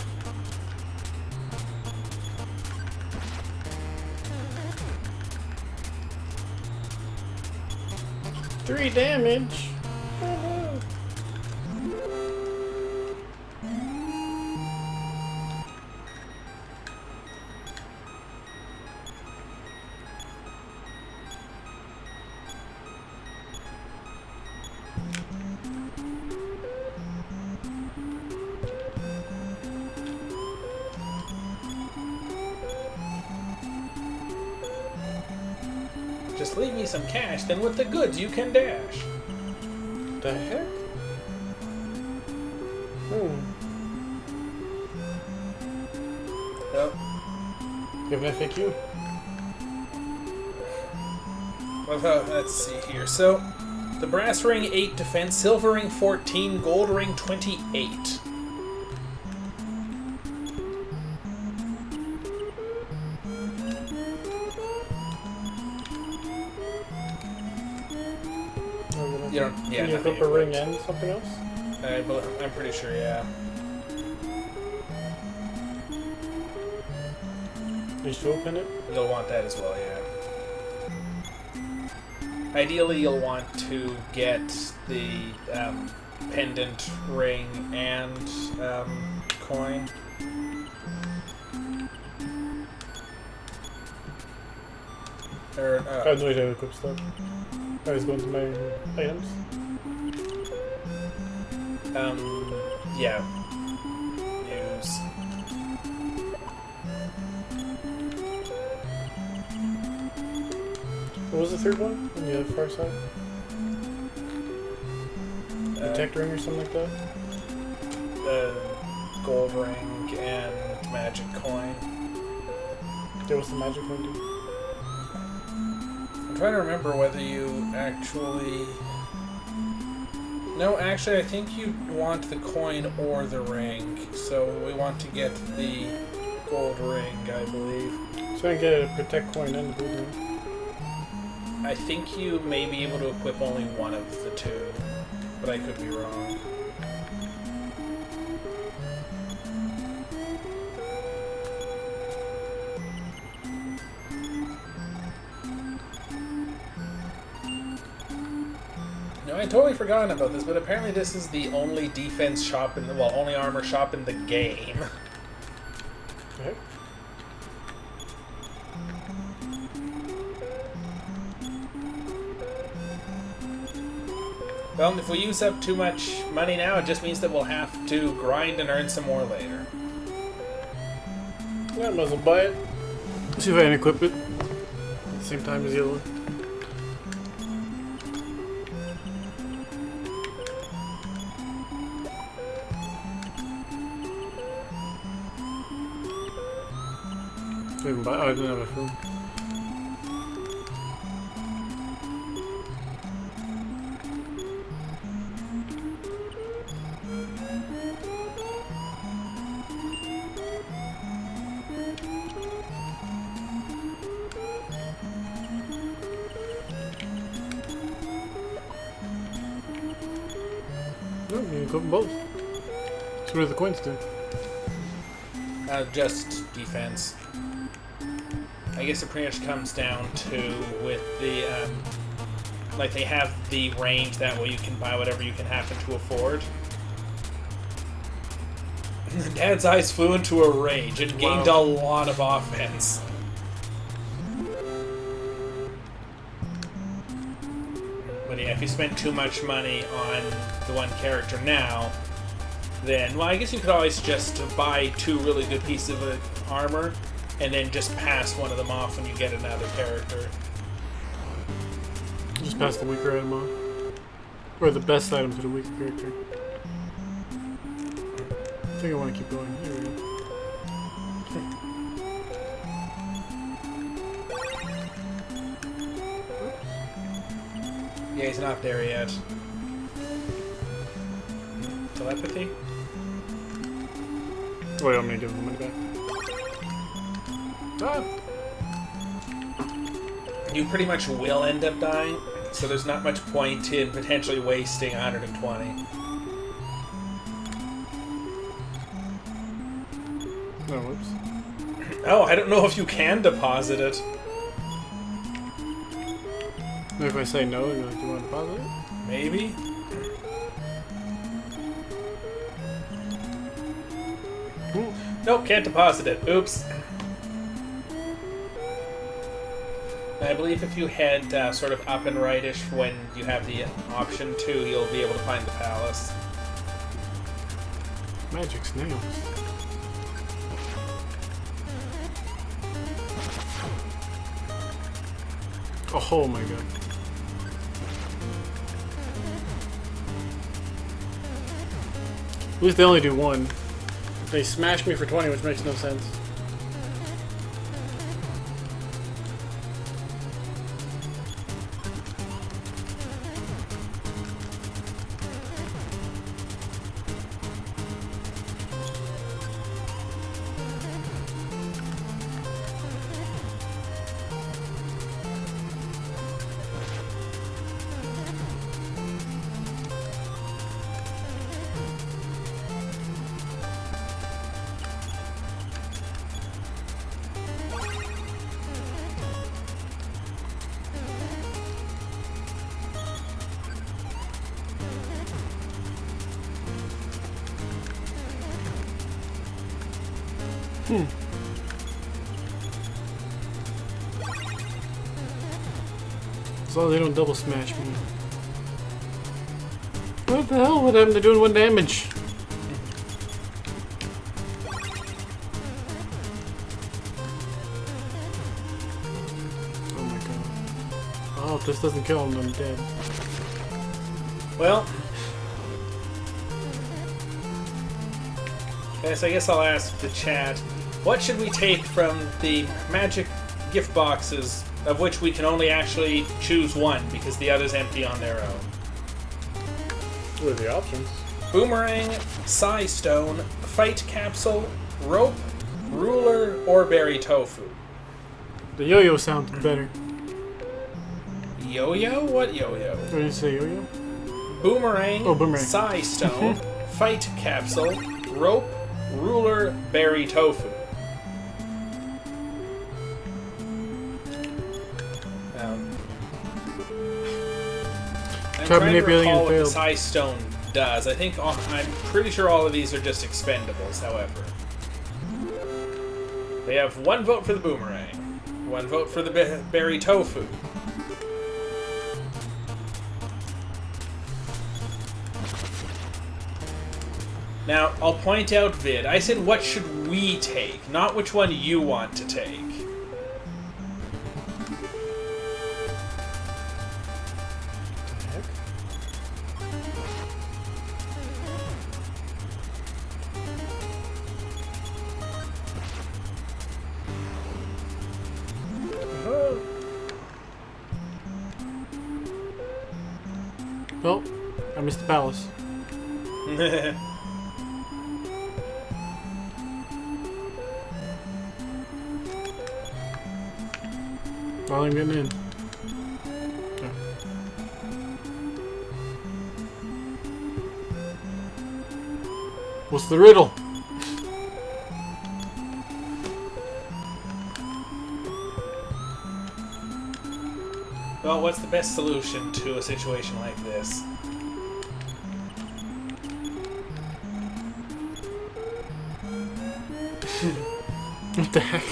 Three damage. Just leave me some cash, then with the goods you can dash. The heck? Oh, Give an FAQ. well, let's see here. So, the brass ring 8 defense, silver ring 14, gold ring 28. You don't, yeah, Can you nothing equip a ring equipped. and something else? I'm pretty sure, yeah. You should open it. You'll want that as well, yeah. Ideally, you'll want to get the pendant ring and coin. Or, I have no idea how to equip stuff. I was going to my items. Yeah. Use. What was the third one on the other far side? Protect ring or something like that? The gold ring and magic coin. Yeah, what's the magic one do? I'm trying to remember whether you actually... No, actually, I think you want the coin or the ring. So we want to get the gold ring, I believe. So I can get a protect coin and the gold ring. I think you may be able to equip only one of the two, but I could be wrong. I had totally forgotten about this, but apparently this is the only defense shop in the, well, only armor shop in the game. Okay. Well, if we use up too much money now, it just means that we'll have to grind and earn some more later. Yeah, might as well buy it. See if I can equip it at the same time as the other one. I didn't buy. Oh, I didn't have a film. No, you can equip them both. So what do the coins do? Just defense. I guess it pretty much comes down to with the, like they have the range, that way you can buy whatever you can happen to afford. Dad's eyes flew into a rage and gained a lot of offense. But yeah, if you spend too much money on the one character now, then, well, I guess you could always just buy 2 really good pieces of armor and then just pass one of them off when you get another character. Just pass the weaker item off. Or the best item to the weaker character. I think I want to keep going. There we go. Yeah, he's not there yet. Telepathy? What do you want me to give the money back? Ah! You pretty much will end up dying, so there's not much point in potentially wasting 120. No, whoops. Oh, I don't know if you can deposit it. If I say no, you're like, do you want to deposit it? Maybe? Nope, can't deposit it. Oops. I believe if you head sort of up and right-ish when you have the option to, you'll be able to find the palace. Magic snails. Oh my god. At least they only do one. They smashed me for 20, which makes no sense. As long as they don't double smash me. What the hell with them? They're doing 1 damage. Oh my god. Oh, if this doesn't kill them, I'm dead. Well, yes, I guess I'll ask the chat, what should we take from the magic gift boxes, of which we can only actually choose one because the other's empty on their own? What are the options? Boomerang, Psy Stone, Fight Capsule, Rope, Ruler, or Berry Tofu. The yo-yo sounds better. Yo-yo? What yo-yo? What did you say, yo-yo? Boomerang, Oh, boomerang. Psy Stone, Fight Capsule, Rope, Ruler, Berry Tofu. Try trying to manipulating recall and what the failed. Psi Stone does. I'm pretty sure all of these are just expendables, however. They have 1 vote for the boomerang, 1 vote for the berry tofu. Now, I'll point out, Vid, I said what should we take, not which one you want to take. Oh, I missed the palace. While I'm getting in. Okay. What's the riddle? Well, what's the best solution to a situation like this? What the heck?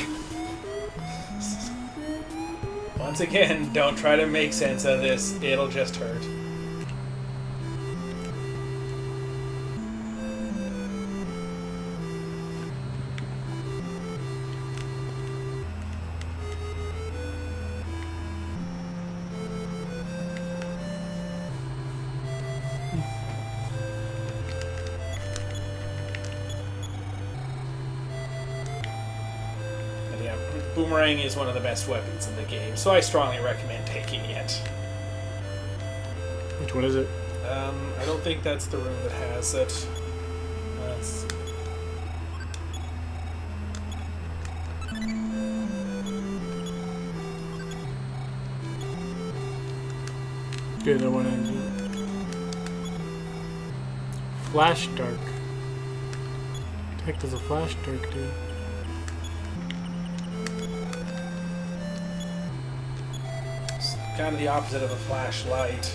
Once again, don't try to make sense of this. It'll just hurt. And yeah, boomerang is one of the best weapons in the game, so I strongly recommend taking it. Which one is it? I don't think that's the room that has it. That's... Good, I want to do Flash Dark. What the heck does a Flash Dark do? It's kind of the opposite of a flashlight.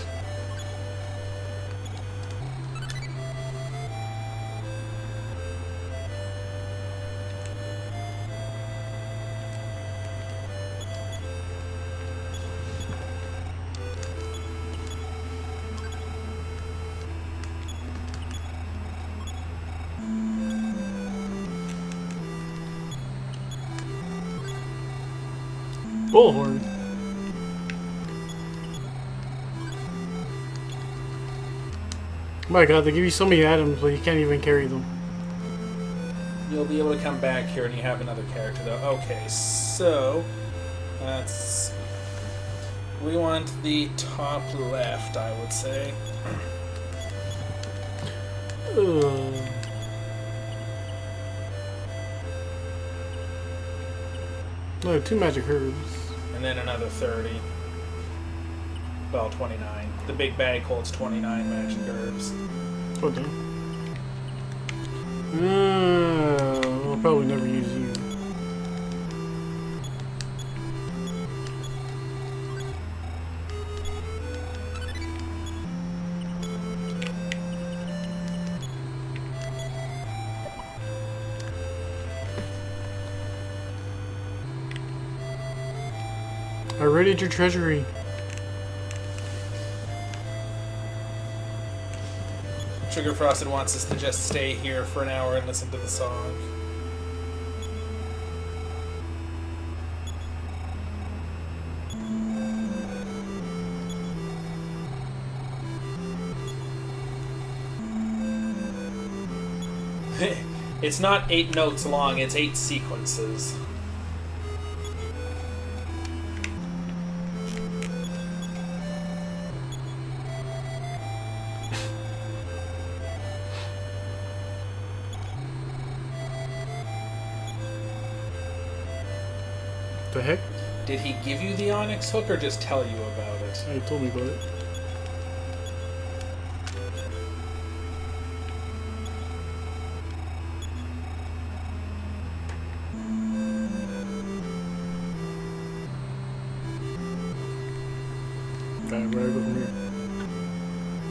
Bullhorn. My god, they give you so many items, but you can't even carry them. You'll be able to come back here and you have another character though. Okay, so let's... We want the top left, I would say. No, 2 magic herbs. And then another 30. Well, 29. The big bag holds 29 magic herbs. Hold on. I'll probably never use you. I raided your treasury. Sugar Frosted wants us to just stay here for an hour and listen to the song. It's not 8 notes long, it's 8 sequences. The heck? Did he give you the Onyx hook or just tell you about it? He told me about it. Alright, where do I go from here?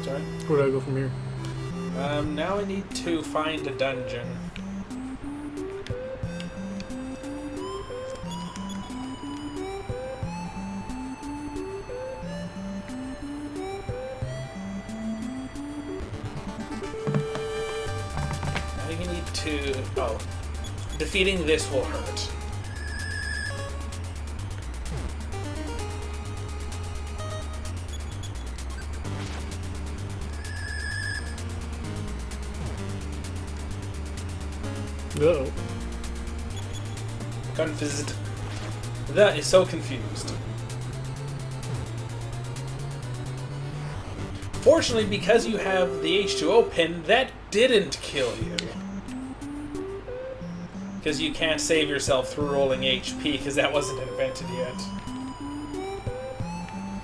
Sorry? Where do I go from here? Now I need to find a dungeon. I think you need to... Oh. Defeating this will hurt. Uh-oh. Confused. That is so confused. Fortunately, because you have the H2O pin, that didn't kill you. Because you can't save yourself through rolling HP, because that wasn't invented yet.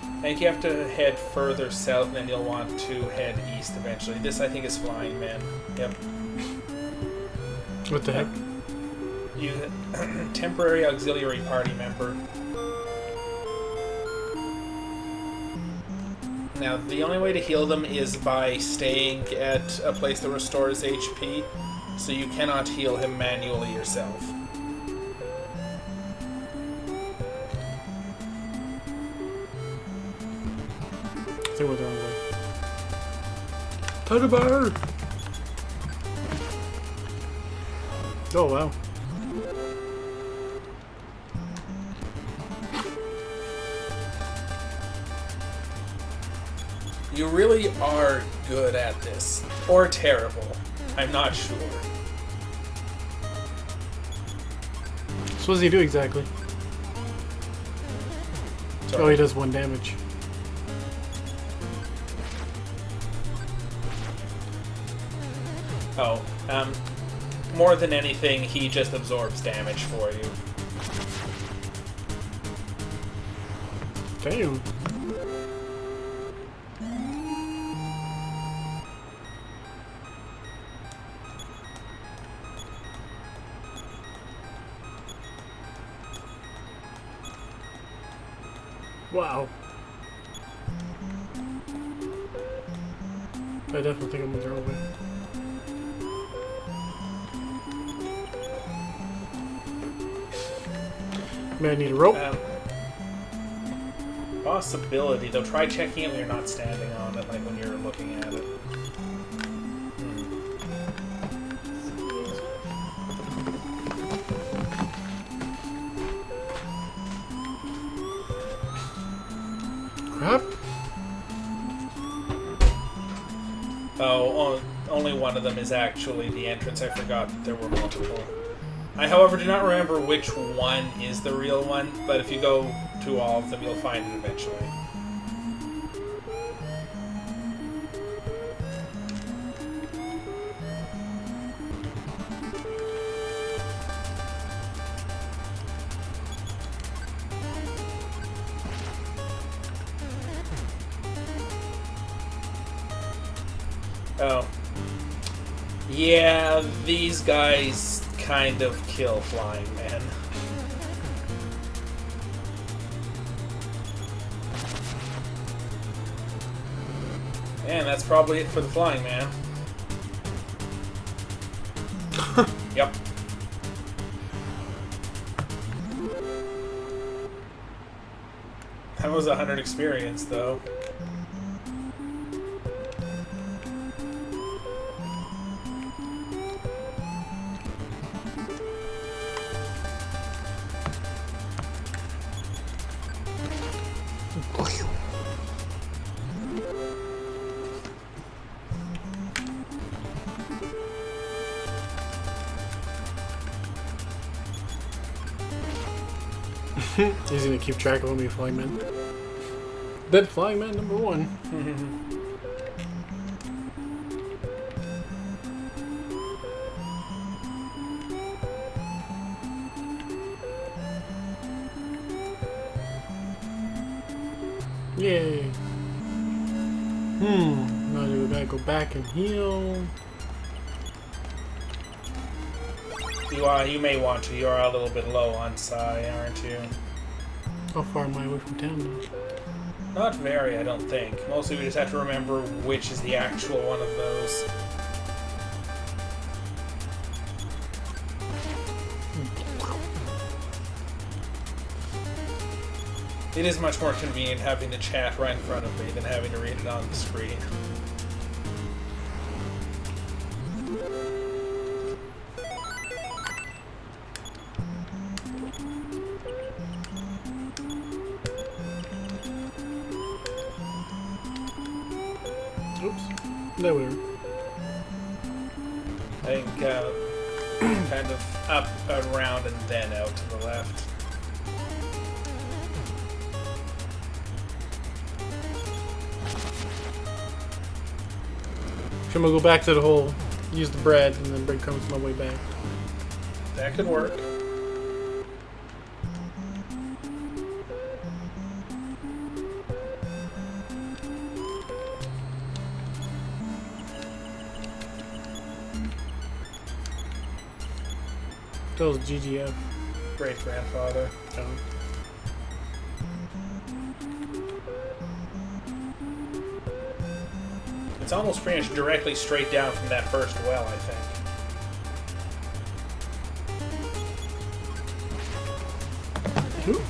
I think you have to head further south, and then you'll want to head east eventually. This, I think, is Flying Man. Yep. What the heck? You temporary auxiliary party member. Now, the only way to heal them is by staying at a place that restores HP, so you cannot heal him manually yourself. I think we're the wrong way. Teddy bear! Oh, wow. You really are good at this. Or terrible. I'm not sure. So what does he do exactly? Sorry. Oh, he does 1 damage. Oh, more than anything, he just absorbs damage for you. Damn. Wow. I definitely think I'm the wrong way. May I need a rope? Possibility, though. Try checking it when you're not standing on it, like when you're looking at it. Crap. Oh, only one of them is actually the entrance. I forgot that there were multiple. I, however, do not remember which one is the real one, but if you go to all of them, you'll find it eventually. Oh. Yeah, these guys kind of kill Flying Man. And that's probably it for the Flying Man. Yep. That was 100 experience, though. He's gonna keep track of me, Flying Man. Dead Flying Man number 1. Yay. Now we gotta go back and heal. You may want to. You are a little bit low on Psi, aren't you? How far am I away from town now? Not very, I don't think. Mostly we just have to remember which is the actual one of those. It is much more convenient having the chat right in front of me than having to read it on the screen. Oops. There we are. I think kind of up, around, and then out to the left. I'm gonna go back to the hole, use the bread, and then breadcrumbs my way back. That could work. That was GGF. Great grandfather. It's almost pretty much directly straight down from that first well, I think. Ooh.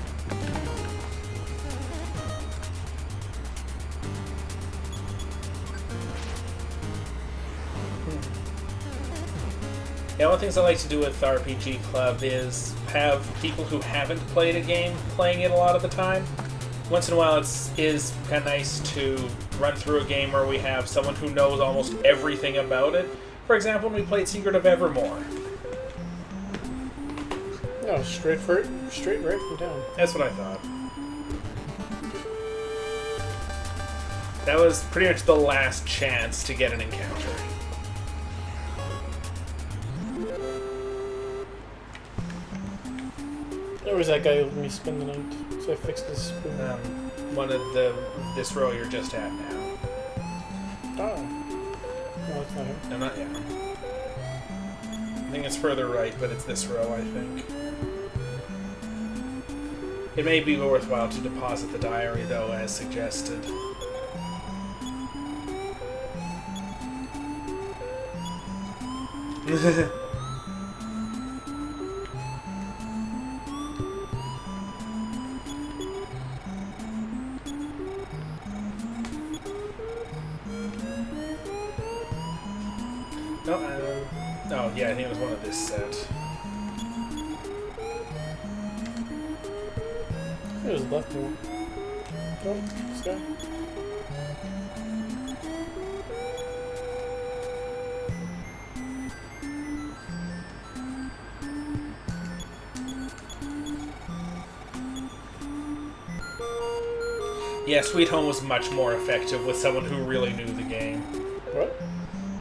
Yeah, one of the things I like to do with RPG Club is have people who haven't played a game playing it a lot of the time. Once in a while, it is kind of nice to run through a game where we have someone who knows almost everything about it. For example, when we played Secret of Evermore. No, straight right from town. That's what I thought. That was pretty much the last chance to get an encounter. There was that guy who let me spend the night, so I fixed this spoon. One of this row you're just at now. Oh. No, it's not him. I'm not, yeah. I think it's further right, but it's this row, I think. It may be worthwhile to deposit the diary, though, as suggested. No, oh, yeah, I think it was one of this set. It was left one. Oh, this guy. Yeah, Sweet Home was much more effective with someone who really knew the game. What?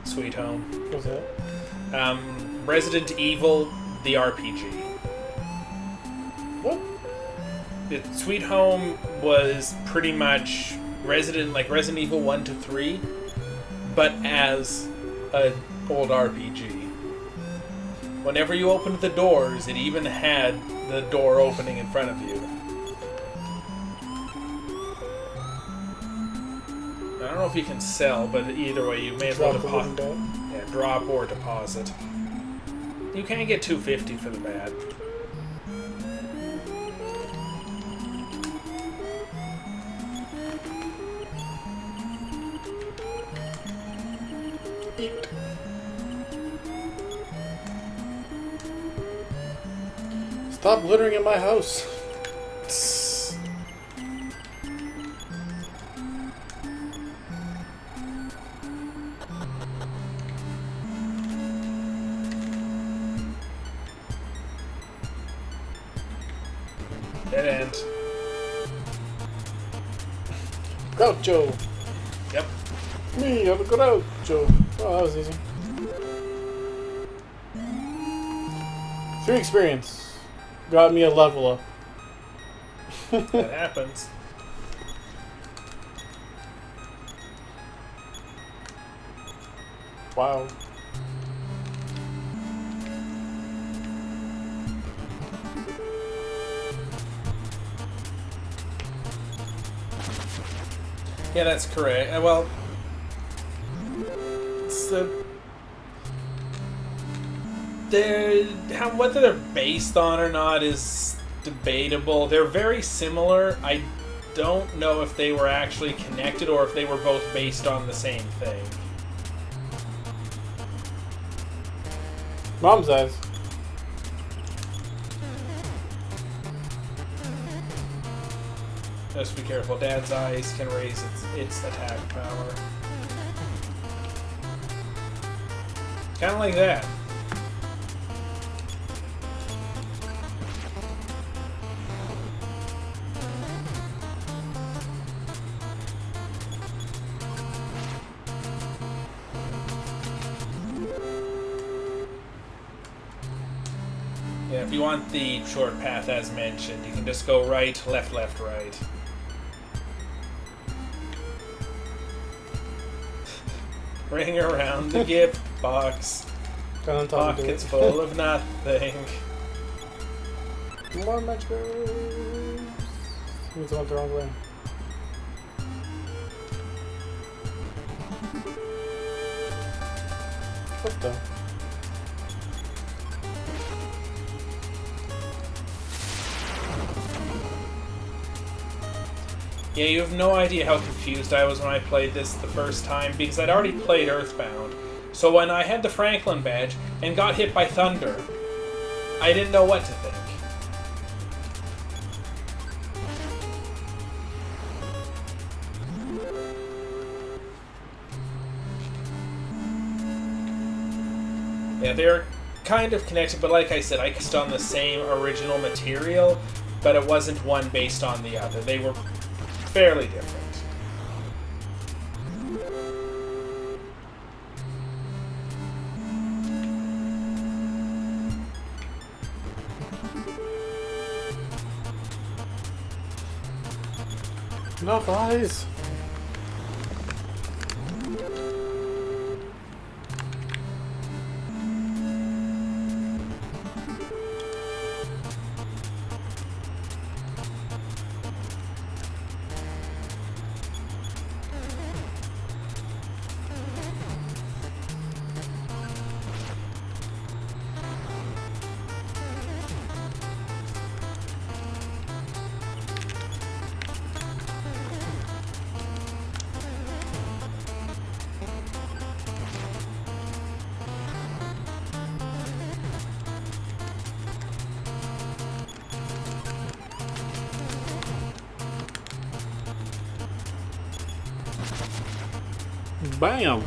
Sweet Home. What's that? Resident Evil, the RPG. What? Sweet Home was pretty much Resident Evil 1 to 3, but as an old RPG. Whenever you opened the doors, it even had the door opening in front of you. I don't know if you can sell, but either way, you may as well deposit. Yeah, drop or deposit. You can get $250 for the bat. Stop littering in my house. Dead end. Groucho. Yep. Me, I'm a Groucho. Oh, that was easy. 3 experience. Got me a level up. That happens. Wow. Yeah, that's correct. Well, it's whether they're based on or not is debatable. They're very similar. I don't know if they were actually connected or if they were both based on the same thing. Mom's eyes. Just be careful. Dad's eyes can raise its attack power. Kind of like that. Yeah, if you want the short path as mentioned, you can just go right, left, left, right. Ring around the gift box. Pockets full of nothing. More matches. Means I went the wrong way. What the? Yeah, you have no idea how confused I was when I played this the first time, because I'd already played Earthbound. So when I had the Franklin badge and got hit by thunder, I didn't know what to think. Yeah, they're kind of connected, but like I said, I cast on the same original material, but it wasn't one based on the other. They were fairly different. Enough eyes. Bam!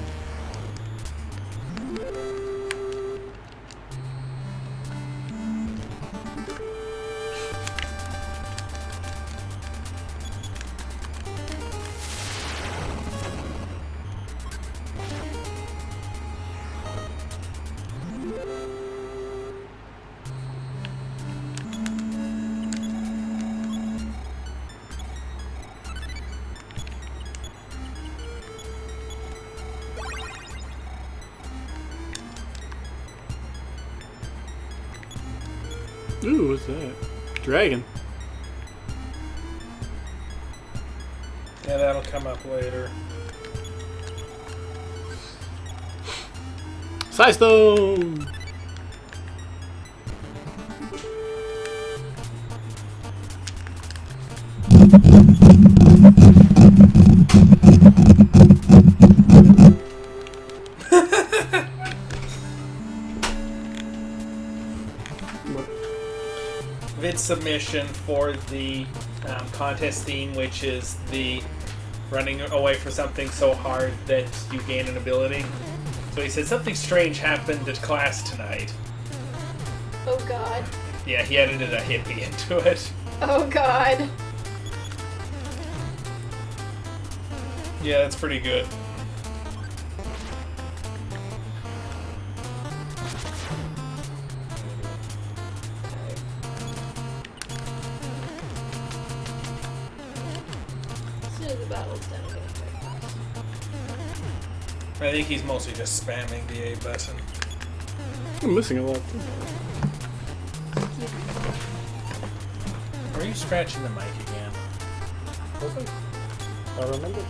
Ooh, what's that? Dragon. Yeah, that'll come up later. Side Stone! Vid submission for the contest theme, which is the running away for something so hard that you gain an ability. So he said something strange happened at class tonight. Oh god. Yeah, he edited a hippie into it. Oh god. Yeah, that's pretty good. As soon as the battle's done, I'm gonna break I think he's mostly just spamming the A button. I'm missing a lot. Are you scratching the mic again? Was I? I remember.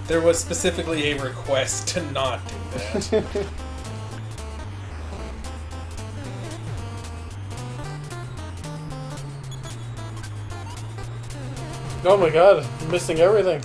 There was specifically a request to not do that. Oh my god, I'm missing everything.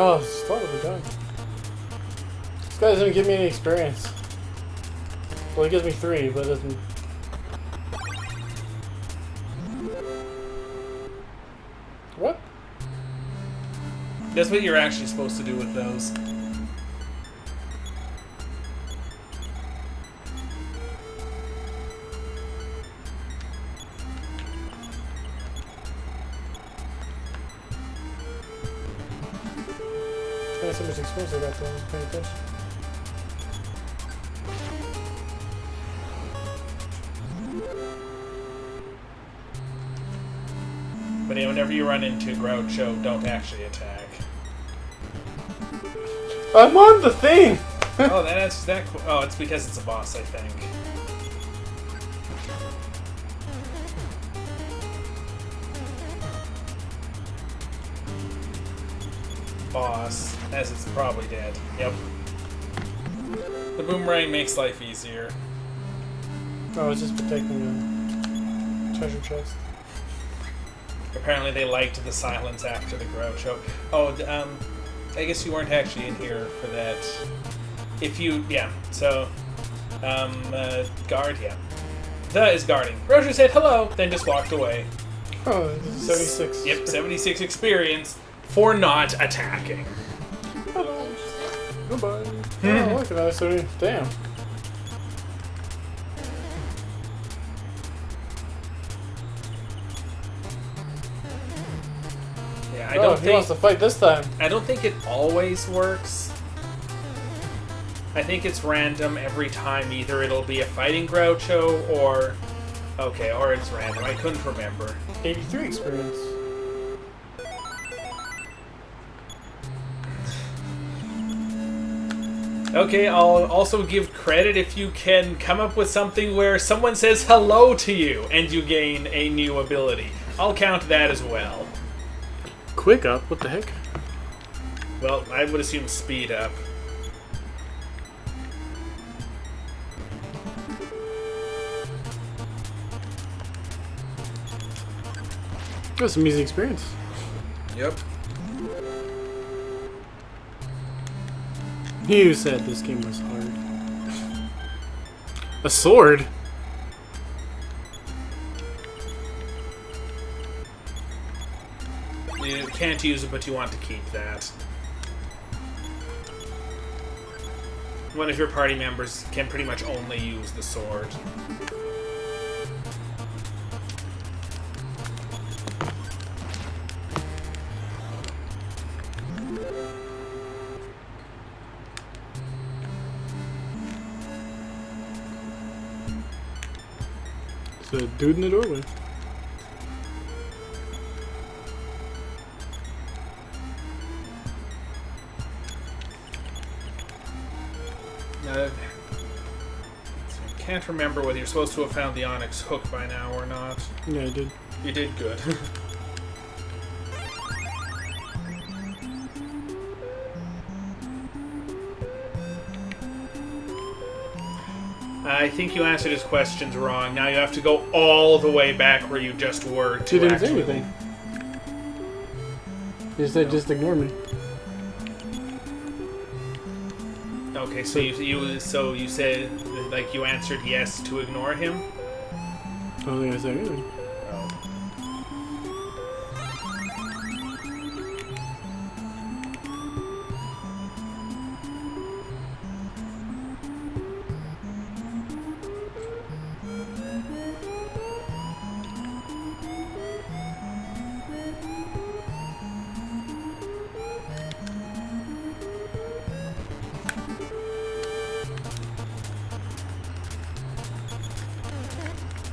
Oh, it's totally done. This guy doesn't give me any experience. Well, he gives me 3, but it doesn't. What? That's what you're actually supposed to do with those. That's how much experience I got to pay attention. But yeah, whenever you run into Groucho, don't actually attack. I'm on the thing! Oh, that's that. Oh, it's because it's a boss, I think. Boss, as it's probably dead. Yep. The boomerang makes life easier. Oh, it's just protecting the treasure chest. Apparently they liked the silence after the Groucho. Oh, I guess you weren't actually in here for that. If you, yeah, so, guard, yeah. The is guarding. Groucho said hello, then just walked away. Oh, this is 76. Yep, 76 experience for not attacking. Hello. Goodbye. Oh, look at that, 70. Damn. Yeah, I Oh, don't he think wants to fight this time. I don't think it always works. I think it's random every time. Either it'll be a fighting Groucho or or it's random. I couldn't remember. 83 experience. Okay, I'll also give credit if you can come up with something where someone says hello to you and you gain a new ability. I'll count that as well. Quick up? What the heck? Well, I would assume speed up. That's some easy experience. Yep. You said this game was hard. A sword? You can't use it, but you want to keep that. One of your party members can pretty much only use the sword. It's a dude in the doorway. I can't remember whether you're supposed to have found the Onyx hook by now or not. Yeah, I did. You did good. I think you answered his questions wrong. Now you have to go all the way back where you just were to He didn't say actually... anything. He just said, just ignore me. Okay, so you said, like, you answered yes to ignore him? I don't think I said anything.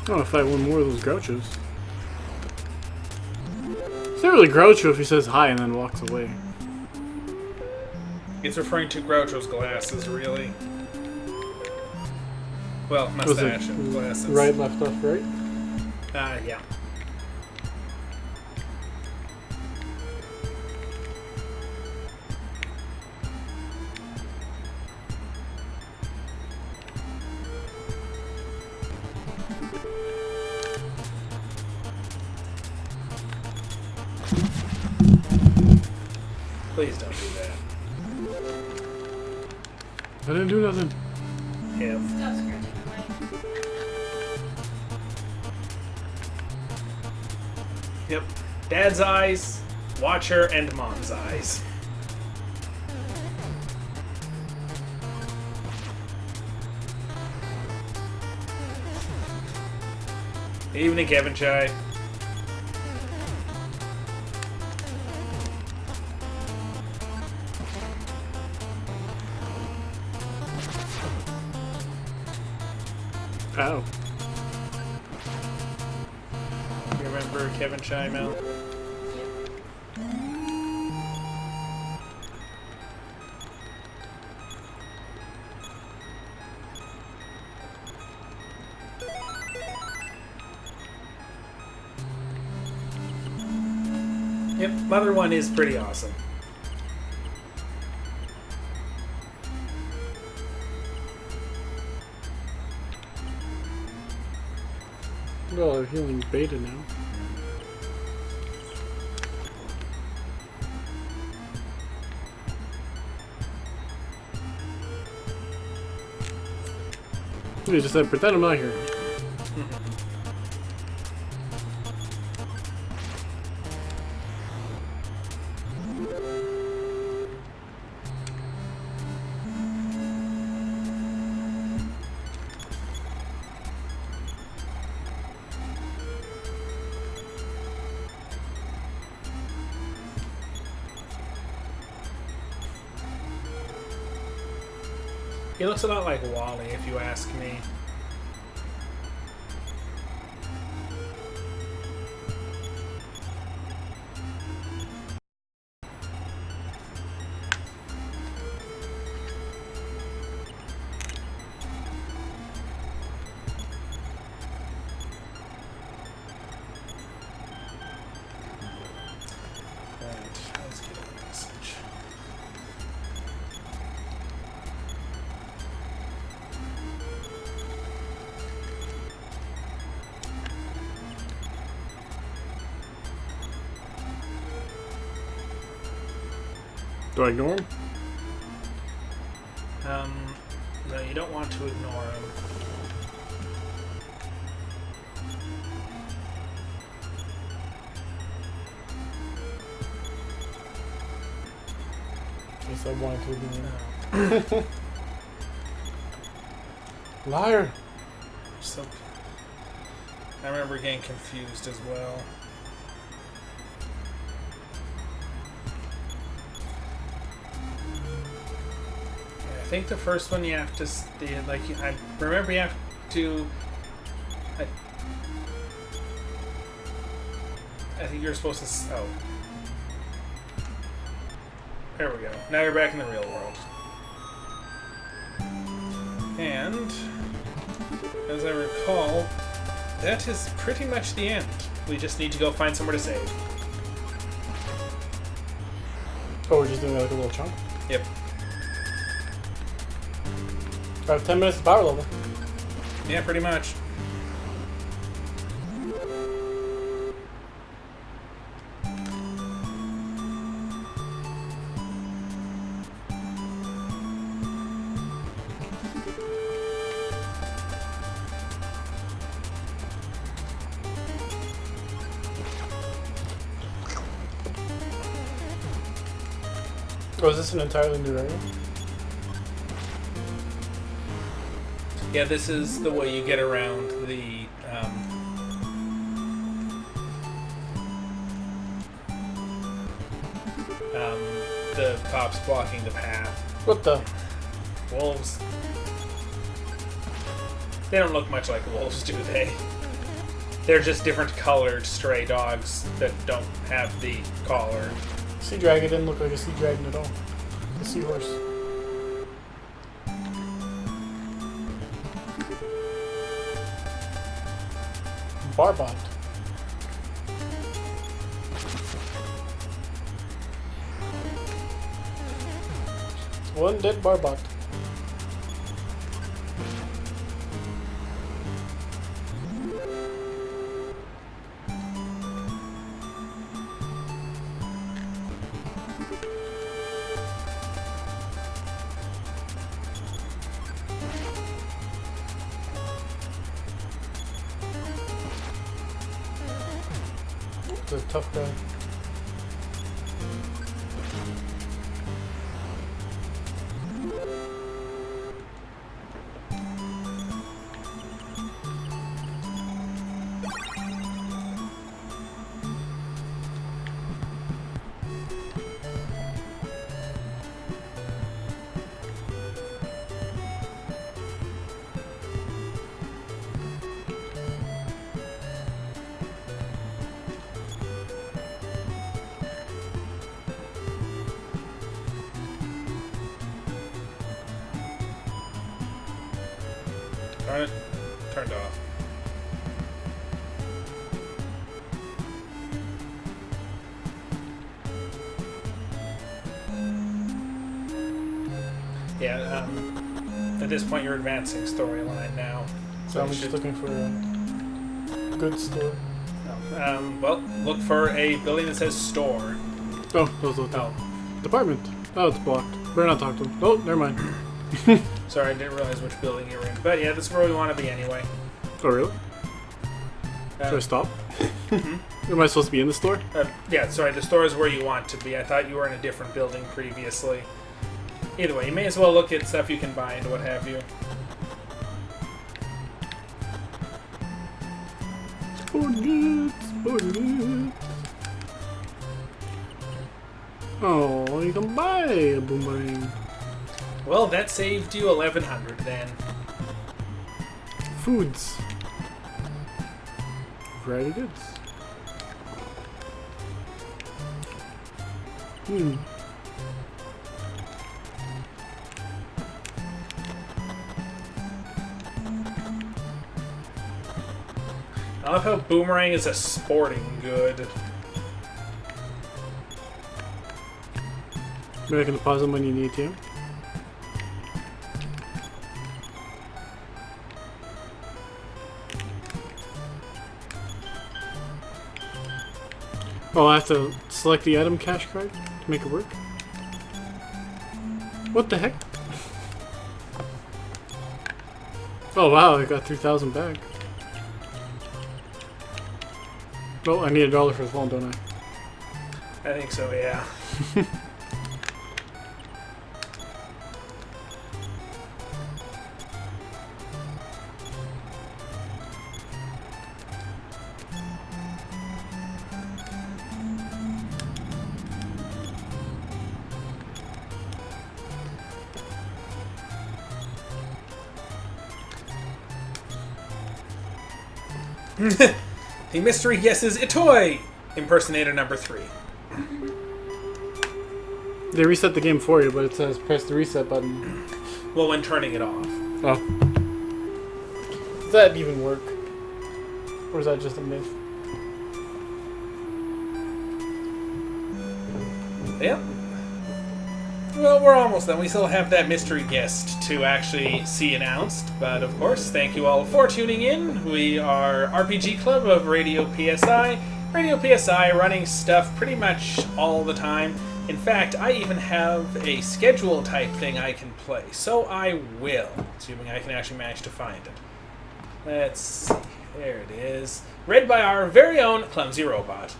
I want to fight one more of those Grouchos. It's not really Groucho if he says hi and then walks away. It's referring to Groucho's glasses, really. Well, Was it mustache and glasses. right, left, left, right? Yeah. Please don't do that. I didn't do nothing. Yeah. Stop scratching the mic. Yep. Dad's eyes, Watcher, and Mom's eyes. Evening, Kevin Chai. Ow. You remember Kevin Chai, Mel? Yep, Mother One is pretty awesome. Well, they're healing beta now. You just said, pretend I'm not here. He looks a lot like Wally, if you ask me. Right, let's get a message. Do I ignore him? No, you don't want to ignore him. Yes, I wanted to ignore him. Liar! So, I remember getting confused as well. I think the first one you have to stay, like, I remember you have to, I think you're supposed to, oh. There we go. Now you're back in the real world. And, as I recall, that is pretty much the end. We just need to go find somewhere to save. Oh, we're just doing like a little chunk? Yep. I have 10 minutes to power level. Yeah, pretty much. Oh, is this an entirely new area? Yeah, this is the way you get around the cops blocking the path. What the? Wolves. They don't look much like wolves, do they? They're just different colored stray dogs that don't have the collar. Sea dragon didn't look like a sea dragon at all. A seahorse. Barbot. One dead barbot. It's a tough guy. Darn it. Turned off. Yeah, at this point you're advancing storyline now. So I'm just looking for a good store. Well, look for a building that says store. Oh, those look Department. Oh, it's blocked. Better not talk to him. Oh, never mind. Sorry, I didn't realize which building you were in. But yeah, this is where we want to be anyway. Oh, really? Should I stop? Am I supposed to be in the store? Yeah, sorry, the store is where you want to be. I thought you were in a different building previously. Either way, you may as well look at stuff you can buy and what have you. Oh, you can buy a boomerang. Well, that saved you 1,100 then. Foods. Variety goods. I love how boomerang is a sporting good. Maybe I can deposit money in the ATM. Oh, I have to select the item cash card to make it work? What the heck? Oh wow, I got 3,000 back. Oh, I need $1 for the phone, don't I? I think so, yeah. The mystery guesses Itoi! Impersonator number 3. They reset the game for you, but it says press the reset button. Well, when turning it off. Oh. Does that even work? Or is that just a myth? Yep. Well, we're almost done. We still have that mystery guest to actually see announced. But, of course, thank you all for tuning in. We are RPG Club of Radio PSI. Radio PSI running stuff pretty much all the time. In fact, I even have a schedule type thing I can play. So I will, assuming I can actually manage to find it. Let's see. There it is. Read by our very own Clumsy Robot.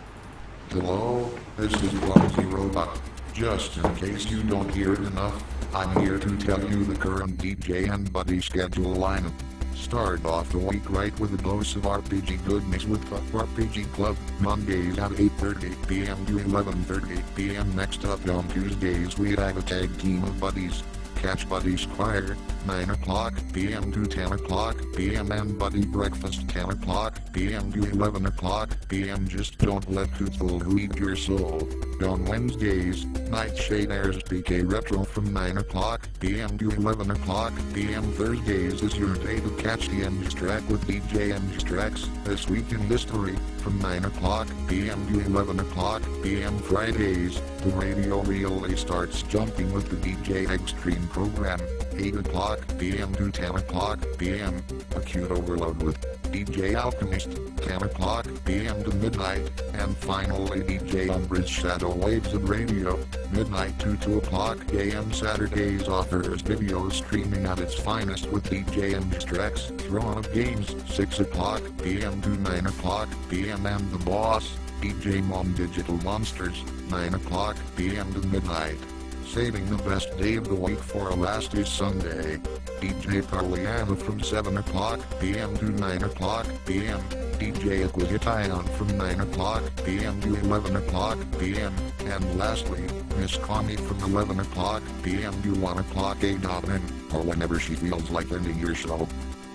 Hello, this is Clumsy Robot. Just in case you don't hear it enough, I'm here to tell you the current DJ and buddy schedule lineup. Start off the week right with a dose of RPG goodness with the RPG Club, Mondays at 8:30 p.m. to 11:30 p.m. Next up on Tuesdays we have a tag team of buddies, Catch Buddy Squire, 9 o'clock p.m. to 10 o'clock p.m. and buddy breakfast 10 o'clock p.m. to 11 o'clock p.m. Just don't let Cthulhu eat your soul. On Wednesdays, Nightshade airs PK Retro from 9 o'clock p.m. to 11 o'clock p.m. Thursdays is your day to catch the MG track with DJ MG Tracks. This Week in History from 9 o'clock p.m. to 11 o'clock p.m. Fridays, the radio relay starts jumping with the DJ Extreme program. 8 o'clock p.m. to 10 o'clock p.m. Acute Overload with DJ Alchemist, 10 o'clock p.m. to midnight, and finally DJ Umbridge Shadow Waves of Radio, midnight to 2 o'clock a.m. Saturdays offers video streaming at its finest with DJ Tracks, Throne of Games, 6 o'clock p.m. to 9 o'clock p.m. and The Boss, DJ Mom Digital Monsters, 9 o'clock p.m. to midnight. Saving the best day of the week for last is Sunday. DJ Parliana from 7 o'clock p.m. to 9 o'clock p.m. DJ Aquisition from 9 o'clock p.m. to 11 o'clock p.m. And lastly, Miss Connie from 11 o'clock p.m. to 1 o'clock a.m. or whenever she feels like ending your show.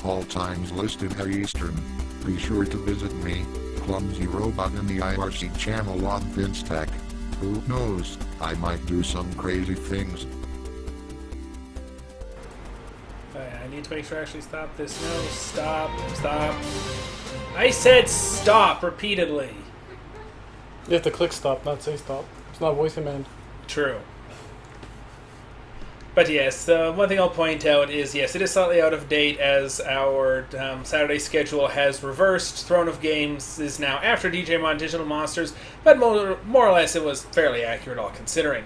All times listed at Eastern. Be sure to visit me, Clumsy Robot, in the IRC channel on Finstack. Who knows, I might do some crazy things. I need to make sure I actually stop this. No, stop. I said stop repeatedly. You have to click stop, not say stop. It's not voice command. True. But yes, one thing I'll point out is, yes, it is slightly out of date as our Saturday schedule has reversed. Throne of Games is now after DJ Mon Digital Monsters, but more or less it was fairly accurate all considering.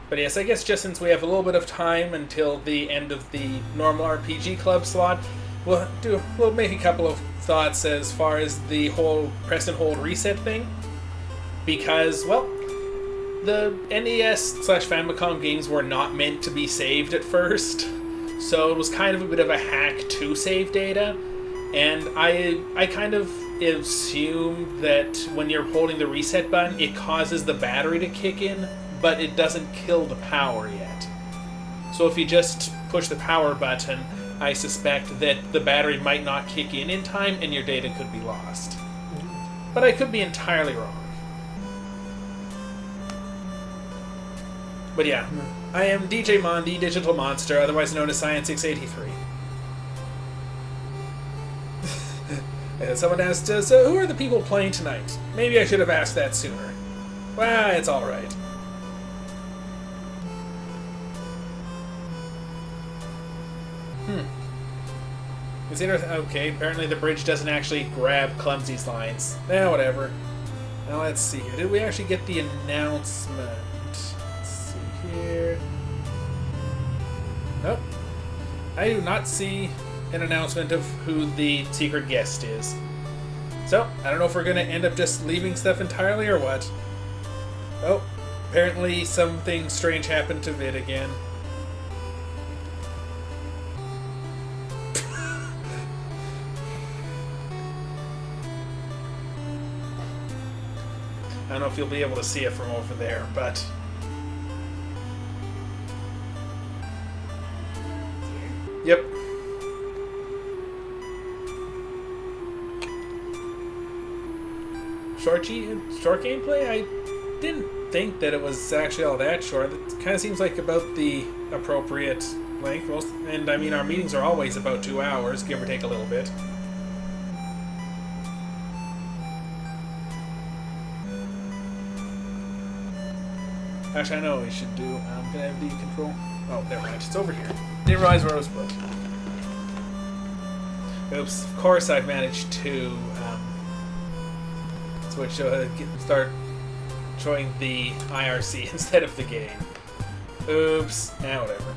But yes, I guess just since we have a little bit of time until the end of the normal RPG Club slot, we'll make a couple of thoughts as far as the whole press and hold reset thing. Because, well, the NES/Famicom games were not meant to be saved at first, so it was kind of a bit of a hack to save data, and I kind of assume that when you're holding the reset button, it causes the battery to kick in, but it doesn't kill the power yet. So if you just push the power button, I suspect that the battery might not kick in time and your data could be lost. But I could be entirely wrong. But yeah, I am DJ Mon, the Digital Monster, otherwise known as Science683. And someone asked, so who are the people playing tonight? Maybe I should have asked that sooner. Well, it's alright. Is it okay, apparently the bridge doesn't actually grab Clumsy's lines. Whatever. Now let's see here. Did we actually get the announcement? Here. Nope. I do not see an announcement of who the secret guest is. So, I don't know if we're going to end up just leaving stuff entirely or what. Oh, apparently something strange happened to Vid again. I don't know if you'll be able to see it from over there, but... Yep. Short gameplay? I didn't think that it was actually all that short. It kind of seems like about the appropriate length. And I mean, our meetings are always about 2 hours, give or take a little bit. Actually, I know what we should do. I'm gonna have the control. Oh, never mind. It's over here. Didn't realize where it was put. Oops. Of course, I've managed to start showing the IRC instead of the game. Oops. Whatever.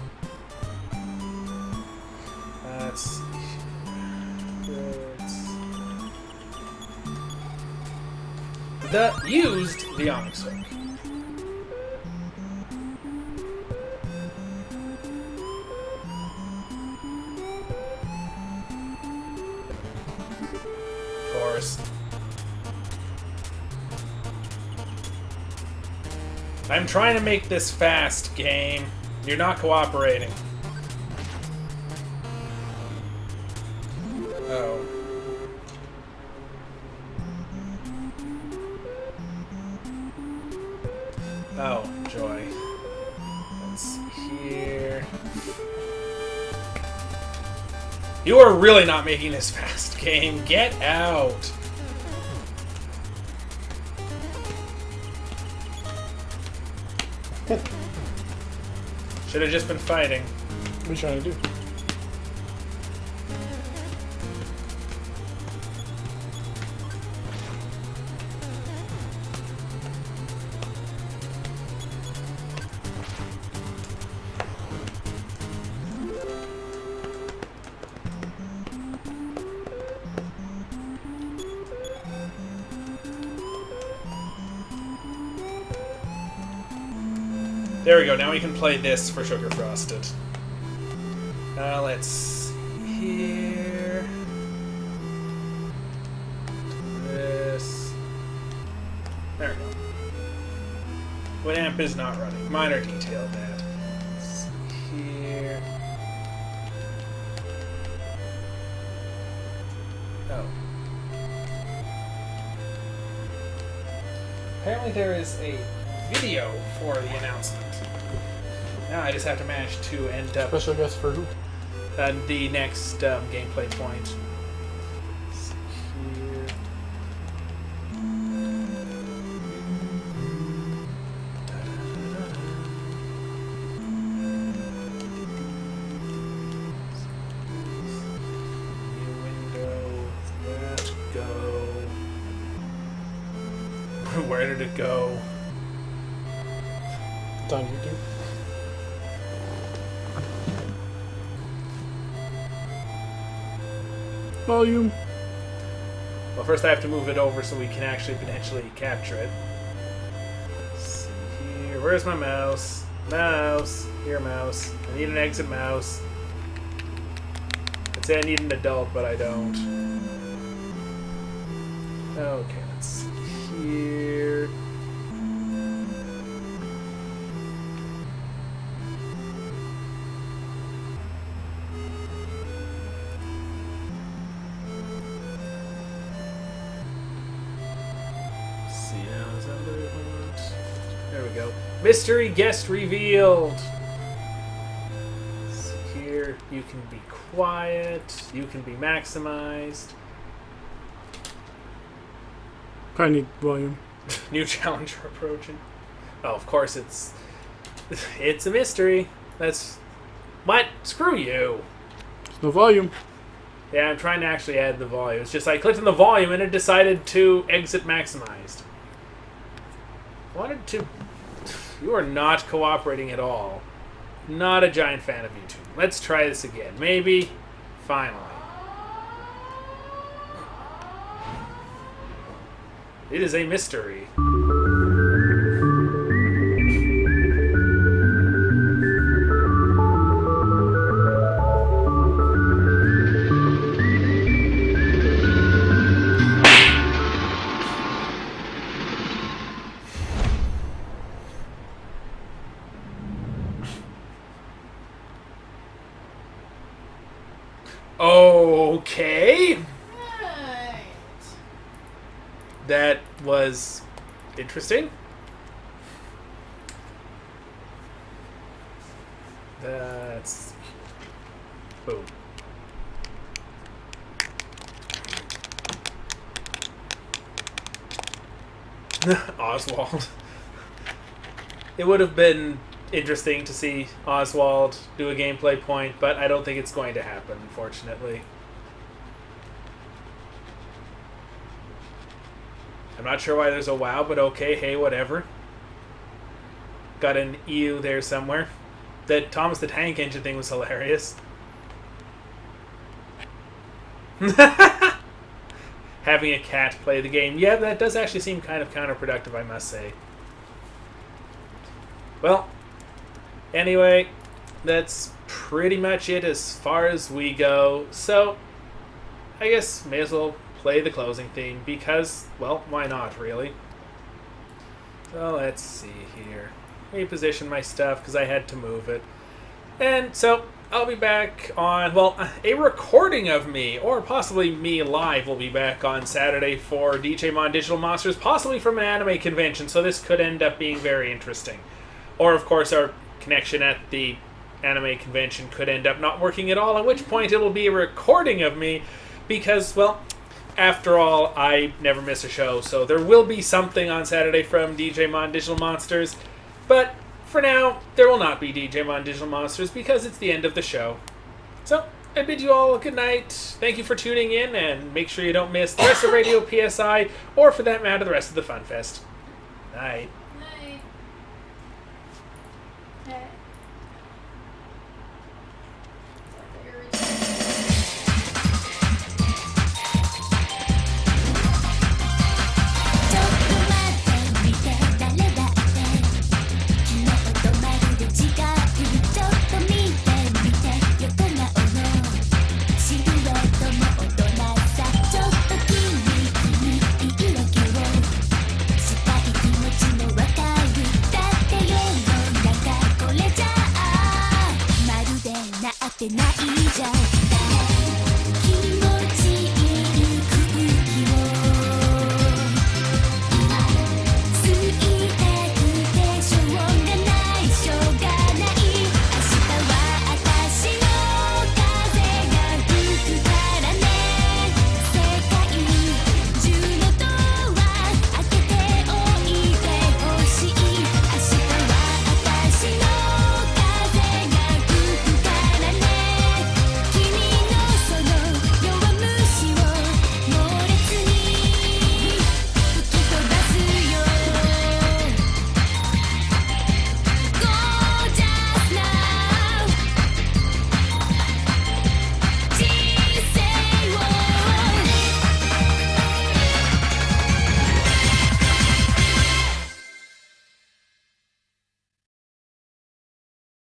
Let's see. Used the Onyx Hook. I'm trying to make this fast, game. You're not cooperating. Oh. Oh, joy. Let's see here. You are really not making this fast, game. Get out. Should have just been fighting. What are you trying to do? There we go. Now we can play this for Sugar Frosted. Let's see here. This. There we go. Winamp is not running. Minor detail that. Let's see here. Oh. Apparently there is a video for the announcement. Now I just have to manage to end up Special guest for who? the next gameplay point. Let's see here. New window. Let's go. Where did it go? It's on YouTube. Volume. Well, first I have to move it over so we can actually potentially capture it. Let's see here. Where's my mouse? Mouse. Here, mouse. I need an exit mouse. I'd say I need an adult, but I don't. Okay, let's see here. There we go. Mystery guest revealed. So here, you can be quiet. You can be maximized. Probably need volume. New challenger approaching. Oh, of course it's a mystery. That's what? Screw you. There's no volume. Yeah, I'm trying to actually add the volume. It's just I clicked on the volume and it decided to exit maximized. Wanted to. You are not cooperating at all. Not a giant fan of YouTube. Let's try this again. Maybe. Finally. It is a mystery. Okay. Right. That was interesting. That's... Boom. Oswald. It would have been interesting to see Oswald do a gameplay point, but I don't think it's going to happen, unfortunately. I'm not sure why there's a wow, but okay, hey, whatever. Got an EU there somewhere. That Thomas the Tank Engine thing was hilarious. Having a cat play the game. Yeah, that does actually seem kind of counterproductive, I must say. Well, anyway, that's pretty much it as far as we go. So, I guess may as well play the closing theme because, well, why not, really? So let's see here. Reposition my stuff because I had to move it. And so, I'll be back on, well, a recording of me, or possibly me live, will be back on Saturday for DJmon Digital Monsters, possibly from an anime convention, so this could end up being very interesting. Or, of course, our connection at the anime convention could end up not working at all, at which point it'll be a recording of me, because, well, after all, I never miss a show, so there will be something on Saturday from DJmon Digital Monsters, but for now, there will not be DJmon Digital Monsters because it's the end of the show. So, I bid you all a good night. Thank you for tuning in, and make sure you don't miss the rest of Radio PSI, or for that matter, the rest of the Fanfest. Night.